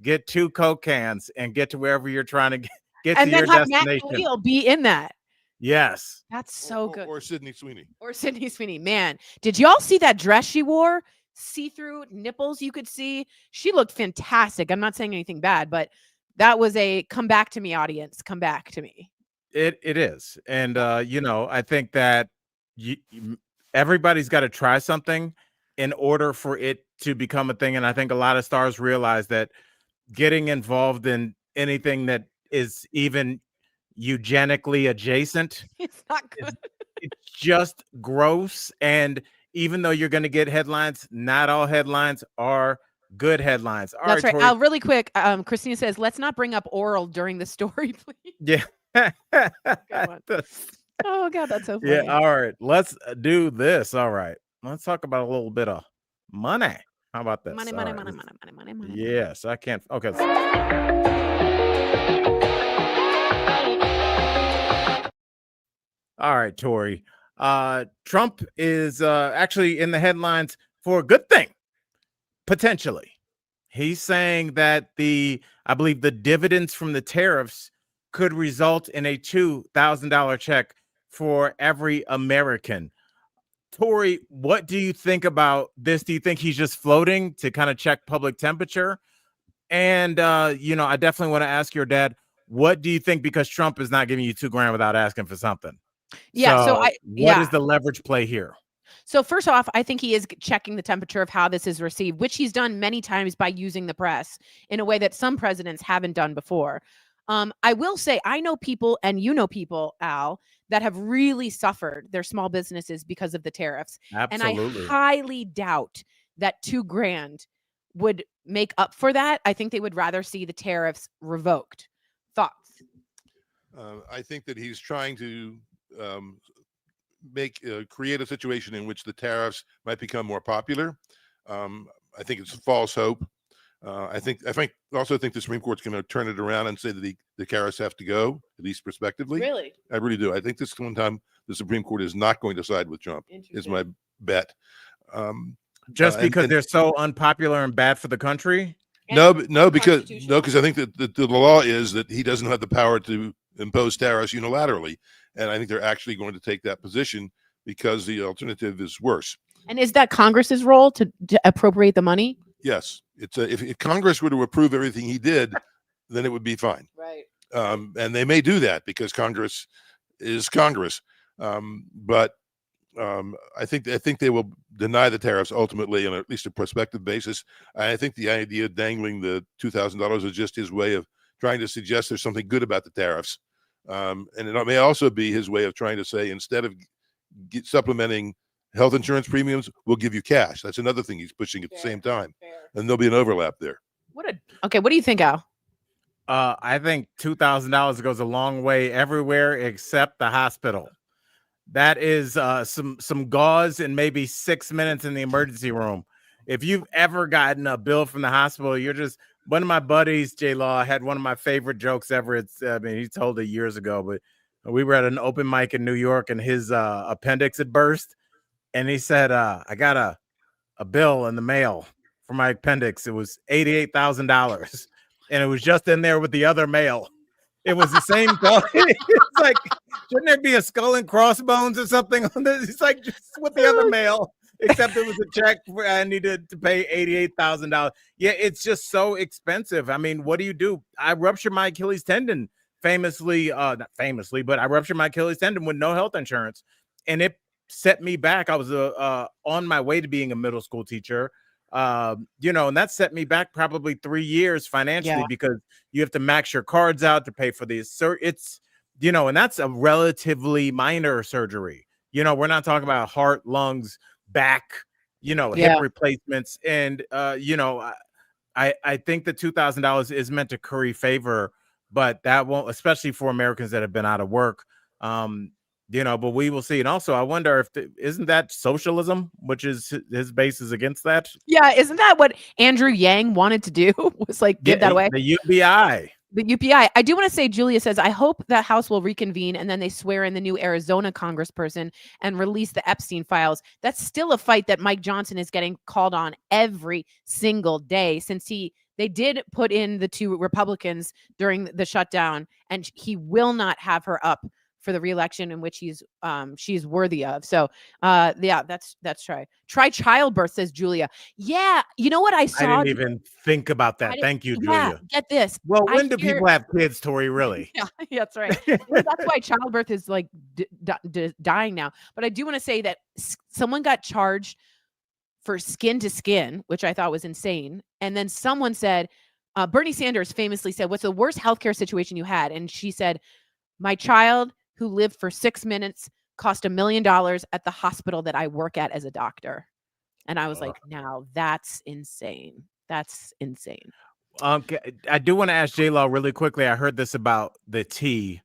Get 2 Coke cans and get to wherever you're trying to get to your destination. And then have Matt O'Neill be in that. Yes. That's so good. Or Sydney Sweeney. Man, did y'all see that dress she wore? See-through nipples you could see. She looked fantastic. I'm not saying anything bad, but that was a come back to me audience. Come back to me. It is. And I think that everybody's got to try something in order for it to become a thing. And I think a lot of stars realize that getting involved in anything that is even eugenically adjacent, it's not good. It's just gross. And even though you're going to get headlines, not all headlines are good headlines. All That's right. Tori. Really quick. Christina says, let's not bring up oral during the story, please. Yeah. Oh God, that's so funny. Yeah. All right. Let's do this. All right. Let's talk about a little bit of money. How about this? Money. Yes, I can't. Okay. All right, Tori. Trump is actually in the headlines for a good thing, potentially. He's saying that I believe the dividends from the tariffs could result in a $2,000 check for every American. Tori, what do you think about this? Do you think he's just floating to kind of check public temperature? And, I definitely want to ask your dad, what do you think? Because Trump is not giving you $2,000 without asking for something. Yeah. So what is the leverage play here? So first off, I think he is checking the temperature of how this is received, which he's done many times by using the press in a way that some presidents haven't done before. I will say, I know people, and you know people, Al, that have really suffered their small businesses because of the tariffs. Absolutely. And I highly doubt that $2,000 would make up for that. I think they would rather see the tariffs revoked. Thoughts? I think that he's trying to create a situation in which the tariffs might become more popular. I think it's false hope. I also think the Supreme Court's going to turn it around and say that the tariffs have to go, at least prospectively. Really? I really do. I think this one time the Supreme Court is not going to side with Trump. Is my bet. Just because they're so unpopular and bad for the country? No, because I think that the law is that he doesn't have the power to impose tariffs unilaterally, and I think they're actually going to take that position because the alternative is worse. And is that Congress's role to appropriate the money? Yes, it's if Congress were to approve everything he did, then it would be fine. Right. And they may do that because Congress is Congress. But I think they will deny the tariffs ultimately on at least a prospective basis. I think the idea of dangling the $2,000 is just his way of trying to suggest there's something good about the tariffs. And it may also be his way of trying to say, instead of supplementing health insurance premiums, we'll give you cash. That's another thing he's pushing at the same time. And there'll be an overlap there. Okay, what do you think, Al? I think $2,000 goes a long way everywhere except the hospital. That is some gauze and maybe 6 minutes in the emergency room. If you've ever gotten a bill from the hospital, one of my buddies, J Law, had one of my favorite jokes ever. He told it years ago, but we were at an open mic in New York and his appendix had burst. And he said, I got a bill in the mail for my appendix. It was $88,000. And it was just in there with the other mail. It was the same thought. It's like, shouldn't there be a skull and crossbones or something on this? It's like just with the other mail, except it was a check I needed to pay $88,000. Yeah, it's just so expensive. I mean, what do you do? I ruptured my Achilles tendon not famously, but I ruptured my Achilles tendon with no health insurance. And it set me back. I was on my way to being a middle school teacher. And that set me back probably 3 years financially because you have to max your cards out to pay for the and that's a relatively minor surgery. We're not talking about heart, lungs, back, hip replacements. And, I think the $2,000 is meant to curry favor, but that won't, especially for Americans that have been out of work. But we will see. And also, I wonder if isn't that socialism, which is his base is against that? Yeah, isn't that what Andrew Yang wanted to do? Was like give that away? The UBI. The UPI. I do want to say, Julia says, I hope that House will reconvene and then they swear in the new Arizona congressperson and release the Epstein files. That's still a fight that Mike Johnson is getting called on every single day since they did put in the two Republicans during the shutdown, and he will not have her up for the reelection in which she's worthy of. So that's try childbirth, says Julia. Yeah, you know what I saw? I didn't even think about that. Thank you, Julia. Get this. Well, when do people have kids, Tori? Really? Yeah, that's right. That's why childbirth is like dying now. But I do want to say that someone got charged for skin to skin, which I thought was insane. And then someone said, Bernie Sanders famously said, "What's the worst healthcare situation you had?" And she said, "My child who lived for 6 minutes cost $1 million at the hospital that I work at as a doctor." And I was like, now that's insane. That's insane. I do want to ask J-Law really quickly. I heard this about the tea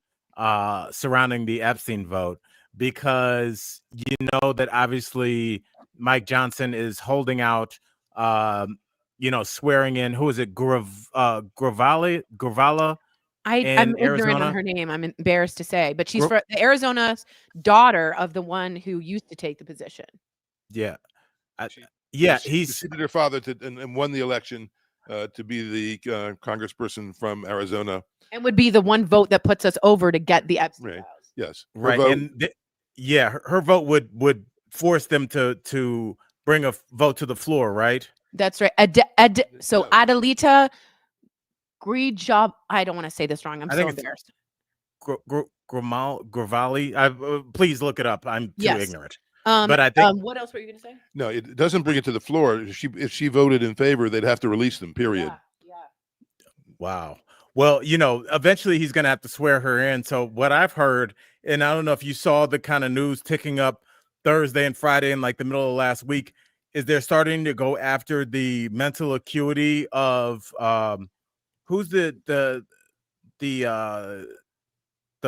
surrounding the Epstein vote, because you know that obviously Mike Johnson is holding out, swearing in, who is it? Gravala? I'm ignorant on her name. I'm embarrassed to say, but she's for Arizona's daughter of the one who used to take the position. Yeah. Yeah, She he's succeeded her father and won the election to be the congressperson from Arizona. And would be the one vote that puts us over to get the Epstein Right. files. Yes. Her right, vote- and her vote would force them to bring a vote to the floor, right? That's right. So No. Adelita Grija, I don't want to say this wrong. I'm I so think it's embarrassed. Gravali. Please look it up. I'm too Yes. ignorant. But But I think what else were you going to say? No, it doesn't bring it to the floor. If she voted in favor, they'd have to release them. Period. Yeah. wow. Well, eventually he's going to have to swear her in. So what I've heard, and I don't know if you saw the kind of news ticking up Thursday and Friday in like the middle of last week, is they're starting to go after the mental acuity of who's the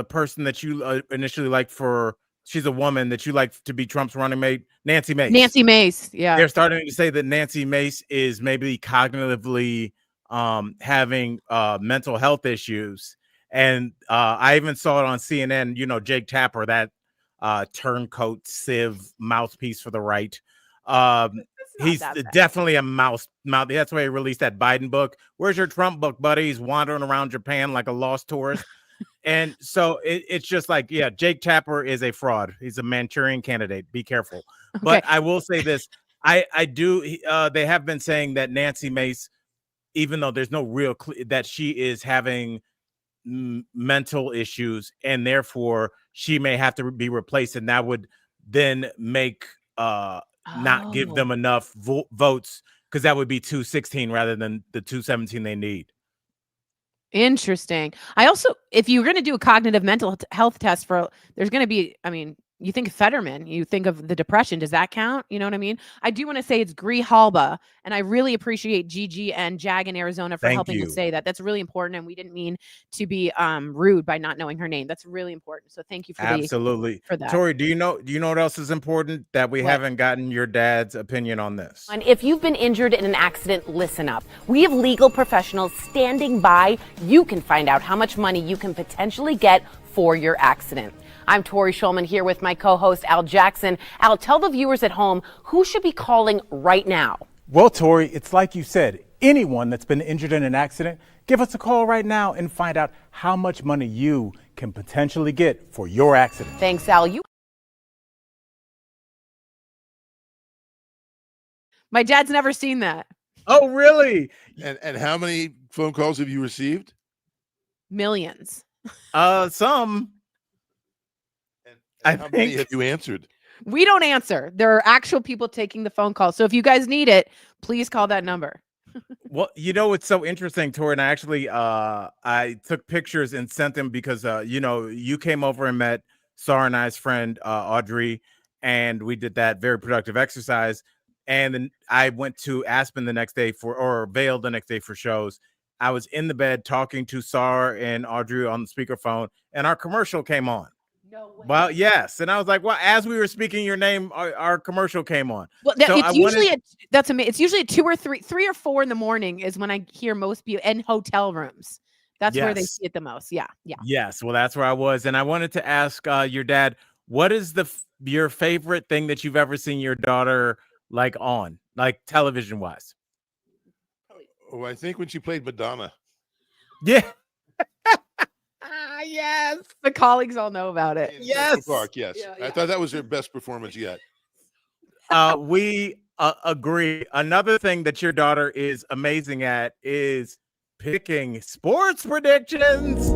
person that you initially liked for. She's a woman that you like to be Trump's running mate, Nancy Mace. Nancy Mace. Yeah. They're starting to say that Nancy Mace is maybe cognitively having mental health issues. And I even saw it on CNN, Jake Tapper, that turncoat civ mouthpiece for the right. He's definitely a mouth. That's why he released that Biden book. Where's your Trump book, buddy? He's wandering around Japan like a lost tourist. And so it's just like, yeah, Jake Tapper is a fraud. He's a Manchurian candidate. Be careful. Okay. But I will say this. I do. They have been saying that Nancy Mace, even though there's no real that she is having mental issues and therefore she may have to be replaced. And that would then make not give them enough votes, because that would be 216 rather than the 217 they need. Interesting. I also, if you're going to do a cognitive mental health test there's going to be, you think of Fetterman, you think of the depression. Does that count? You know what I mean? I do want to say it's Grijalba, and I really appreciate Gigi and Jag in Arizona for helping us say that. That's really important, and we didn't mean to be rude by not knowing her name. That's really important. So thank you for for that. Tori, do you know what else is important that we haven't gotten your dad's opinion on this? And if you've been injured in an accident, listen up. We have legal professionals standing by. You can find out how much money you can potentially get for your accident. I'm Tori Schulman here with my co-host Al Jackson. Al, tell the viewers at home who should be calling right now. Well, Tori, it's like you said, anyone that's been injured in an accident, give us a call right now and find out how much money you can potentially get for your accident. Thanks, Al. My dad's never seen that. Oh, really? And how many phone calls have you received? Millions. Some. How many have you answered? We don't answer. There are actual people taking the phone call. So if you guys need it, please call that number. Well, it's so interesting, Tori, and I took pictures and sent them because, you came over and met Sarah and I's friend, Audrey, and we did that very productive exercise. And then I went to Aspen the next day or Vail the next day for shows. I was in the bed talking to Sarah and Audrey on the speakerphone, and our commercial came on. No way. Well, yes. And I was like, well, as we were speaking your name, our commercial came on. Well, it's usually it's usually at 2 or 3 or 4 in the morning is when I hear most people in hotel rooms. That's where they see it the most. Yeah. Yes. Well, that's where I was. And I wanted to ask your dad, what is your favorite thing that you've ever seen your daughter on, television wise? Oh, I think when she played Madonna. Yeah. Yes. The colleagues all know about it. Yes. Park, yes. Yeah. I thought that was her best performance yet. We agree. Another thing that your daughter is amazing at is picking sports predictions.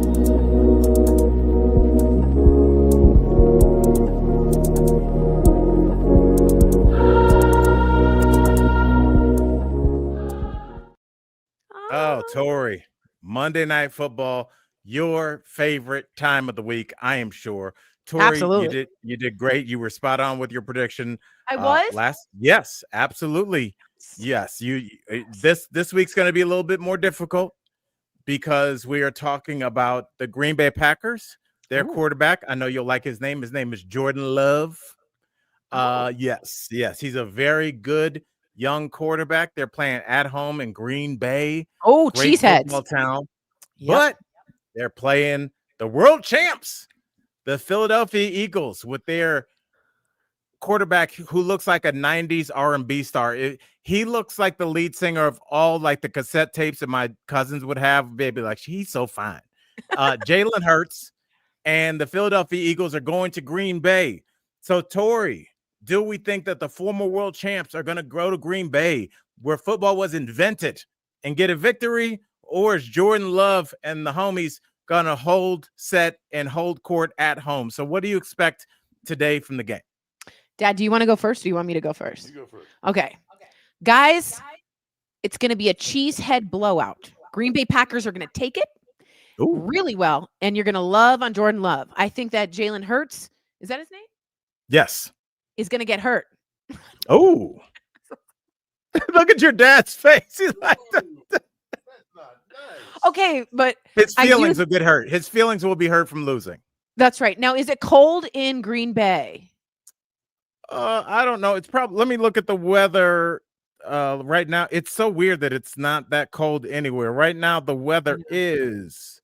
Oh, Tori, Monday Night Football, your favorite time of the week, I am sure. Tori, Absolutely. You did great. You were spot on with your prediction. I was? Yes, absolutely. Yes, this week's going to be a little bit more difficult because we are talking about the Green Bay Packers, their quarterback. I know you'll like his name. His name is Jordan Love. Yes, he's a very good young quarterback. They're playing at home in Green Bay. Oh, great cheeseheads. football town. Yep. But they're playing the world champs, the Philadelphia Eagles, with their quarterback who looks like a 90s R&B star. He looks like the lead singer of all like the cassette tapes that my cousins would have. Baby, like he's so fine. Jalen Hurts and the Philadelphia Eagles are going to Green Bay. So, Tori, do we think that the former world champs are going to go to Green Bay, where football was invented, and get a victory? Or is Jordan Love and the homies going to hold set and hold court at home? So what do you expect today from the game? Dad, do you want to go first or do you want me to go first? You go first. Okay. Guys, it's going to be a cheesehead blowout. Green Bay Packers are going to take it really well, and you're going to love on Jordan Love. I think that Jalen Hurts, is that his name? Yes. Is going to get hurt. Oh. Look at your dad's face. He's like, That's not nice. Okay, but his feelings will get hurt. His feelings will be hurt from losing. That's right. Now, is it cold in Green Bay? I don't know. It's probably, let me look at the weather right now. It's so weird that it's not that cold anywhere. Right now, the weather is.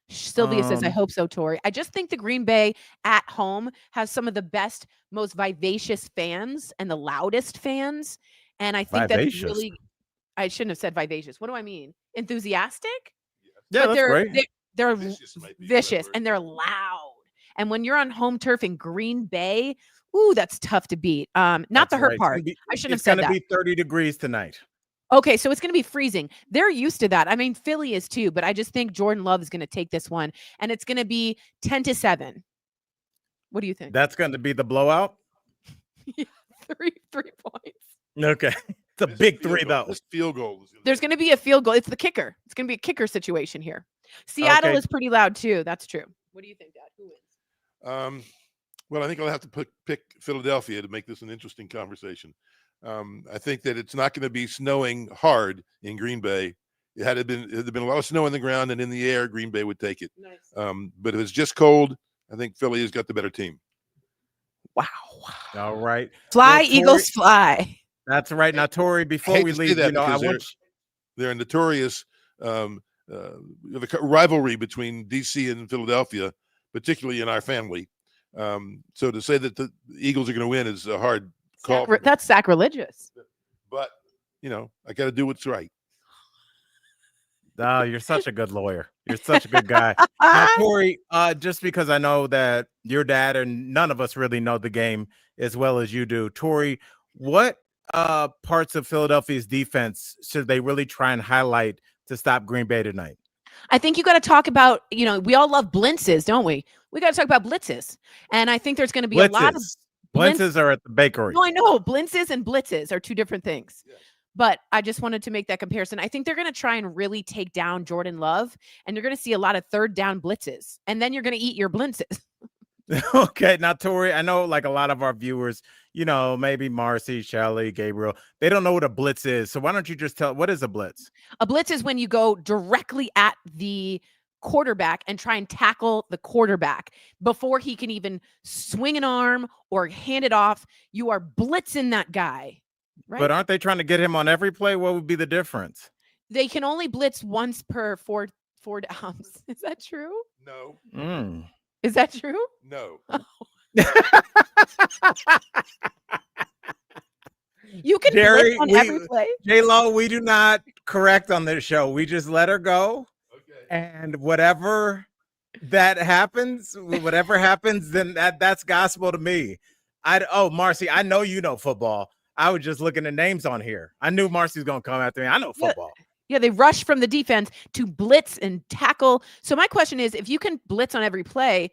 Sylvia says, I hope so, Tori. I just think the Green Bay at home has some of the best, most vivacious fans and the loudest fans. And I think that's really, I shouldn't have said vivacious. What do I mean? Enthusiastic? Yeah, but that's great. They're Vicious and they're loud. And when you're on home turf in Green Bay, ooh, that's tough to beat. Not That's the hurt right. part. I shouldn't have said that. It's going to be 30 degrees tonight. Okay, so it's going to be freezing. They're used to that. I mean, Philly is too, but I just think Jordan Love is going to take this one, and it's going to be 10-7. What do you think? That's going to be the blowout? Yeah, three points. Okay. It's a big three, though. This field goal. There's going to be a field goal. It's the kicker. It's going to be a kicker situation here. Seattle Okay. is pretty loud too. That's true. What do you think, Dad? Who wins? Well, I think I'll have to pick Philadelphia to make this an interesting conversation. I think that it's not going to be snowing hard in Green Bay. Had been a lot of snow on the ground and in the air, Green Bay would take it. Nice. But if it's just cold, I think Philly has got the better team. Wow. All right. Fly, Well, Tori- Eagles, fly. That's right. Now, Tori, I before hate we to say leave, that you know, I because want they're a notorious the rivalry between DC and Philadelphia, particularly in our family. So to say that the Eagles are going to win is a hard call. That's sacrilegious. But, you know, I got to do what's right. Oh, you're such a good lawyer. You're such a good guy. Now, Tori, just because I know that your dad and none of us really know the game as well as you do, Tori, what parts of Philadelphia's defense should they really try and highlight to stop Green Bay tonight? I think you got to talk about, you know, we all love blitzes, don't we? We got to talk about blitzes. And I think there's going to be a lot of blitzes are at the bakery. No, I know. Blintzes and blitzes are two different things. Yes. But I just wanted to make that comparison. I think they're going to try and really take down Jordan Love, and you're going to see a lot of third down blitzes, and then you're going to eat your blitzes. Okay. Now, Tori, I know like a lot of our viewers, you know, maybe Marcy, Shelley, Gabriel, they don't know what a blitz is. So why don't you just tell, what is a blitz? A blitz is when you go directly at the quarterback and try and tackle the quarterback before he can even swing an arm or hand it off. You are blitzing that guy. Right? But aren't they trying to get him on every play? What would be the difference? They can only blitz once per four downs. Is that true? No. Is that true? No. You can Jerry, blitz on every play. J-Lo, we do not correct on this show. We just let her go. Okay. And whatever that happens, then that's gospel to me. Marcy, I know you know football. I was just looking at names on here. I knew Marcy was going to come after me. I know football. Yeah, they rush from the defense to blitz and tackle. So my question is, if you can blitz on every play,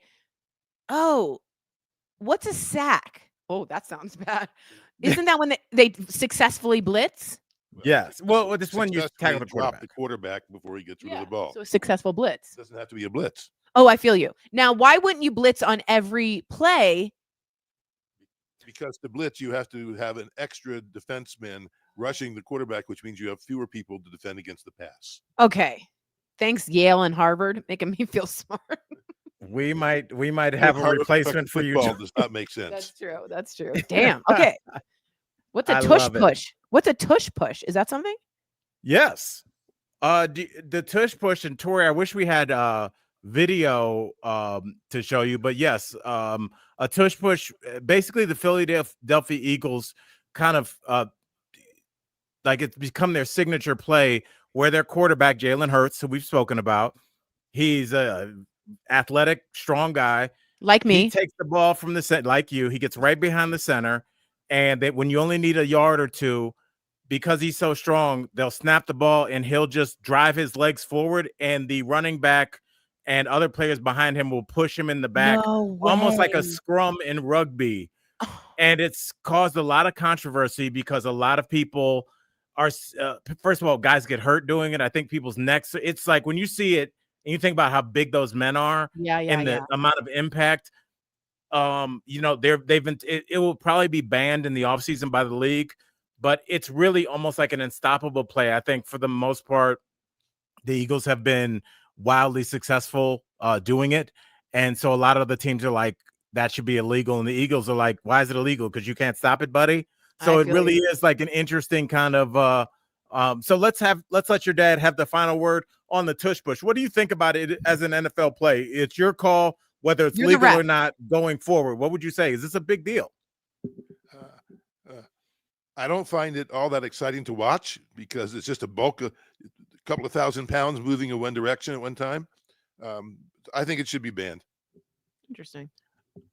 what's a sack? Oh, that sounds bad. Isn't that when they successfully blitz? Yes. Well, this one you Successfully tackle the drop quarterback. the quarterback before he gets rid of the ball. So a successful blitz. It doesn't have to be a blitz. Oh, I feel you. Now, why wouldn't you blitz on every play? Because to blitz, you have to have an extra defenseman rushing the quarterback, which means you have fewer people to defend against the pass. Okay. Thanks, Yale and Harvard, making me feel smart. We might have a replacement for you. Does not make sense. That's true. Damn. Okay. What's a I tush love it. push? What's a tush push? Is that something? Yes. The tush push, and Tori, I wish we had video to show you, but yes, a tush push. Basically, the Philadelphia Eagles kind of like it's become their signature play, where their quarterback Jalen Hurts, who we've spoken about, he's a athletic, strong guy. Like me. He takes the ball from the center, like you. He gets right behind the center, and when you only need a yard or two, because he's so strong, they'll snap the ball and he'll just drive his legs forward, and the running back and other players behind him will push him in the back, almost like a scrum in rugby. And it's caused a lot of controversy because a lot of people are, first of all, guys get hurt doing it. I think people's necks, it's like when you see it and you think about how big those men are and the amount of impact, you know, it will probably be banned in the offseason by the league, but it's really almost like an unstoppable play. I think for the most part, the Eagles have been wildly successful doing it. And so a lot of the teams are like, that should be illegal. And the Eagles are like, why is it illegal? Because you can't stop it, buddy. So it really is like an interesting kind of so let's let your dad have the final word on the tush push. What do you think about it as an NFL play? It's your call, whether it's legal or not going forward. What would you say? Is this a big deal? I don't find it all that exciting to watch because it's just a couple of 1,000 pounds moving in one direction at one time. I think it should be banned. Interesting.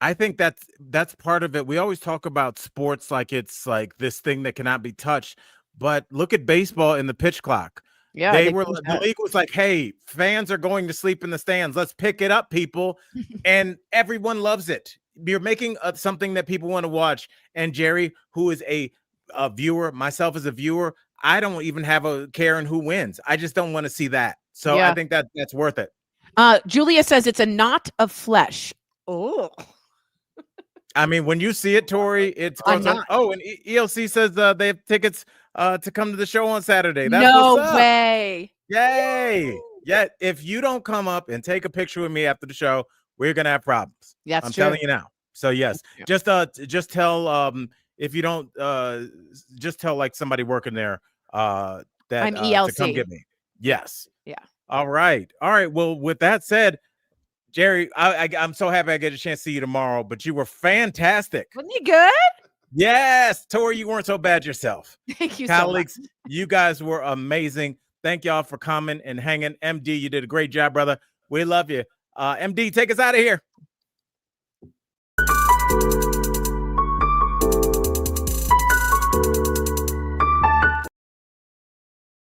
I think that's part of it. We always talk about sports like it's like this thing that cannot be touched, but look at baseball in the pitch clock. Yeah, the league was like, hey, fans are going to sleep in the stands. Let's pick it up, people. And everyone loves it. You're making something that people want to watch. And Jerry, who is a viewer, myself as a viewer, I don't even have a care in who wins. I just don't want to see that. So I think that's worth it. Julia says it's a knot of flesh. Oh, I mean, when you see it, Tori, it's awesome. Oh, and ELC says they have tickets to come to the show on Saturday. That's no what's up. way! Yay! Yeah, if you don't come up and take a picture with me after the show, we're gonna have problems. That's I'm true. telling you now. So yes, just tell if you don't just tell like somebody working there that I'm ELC to come get me. Yes. Yeah. All right. Well, with that said, Jerry, I'm so happy I get a chance to see you tomorrow, but you were fantastic. Wasn't he good? Yes. Tori, you weren't so bad yourself. Thank you, colleagues. So much. You guys were amazing. Thank y'all for coming and hanging. MD, you did a great job, brother. We love you. MD, take us out of here.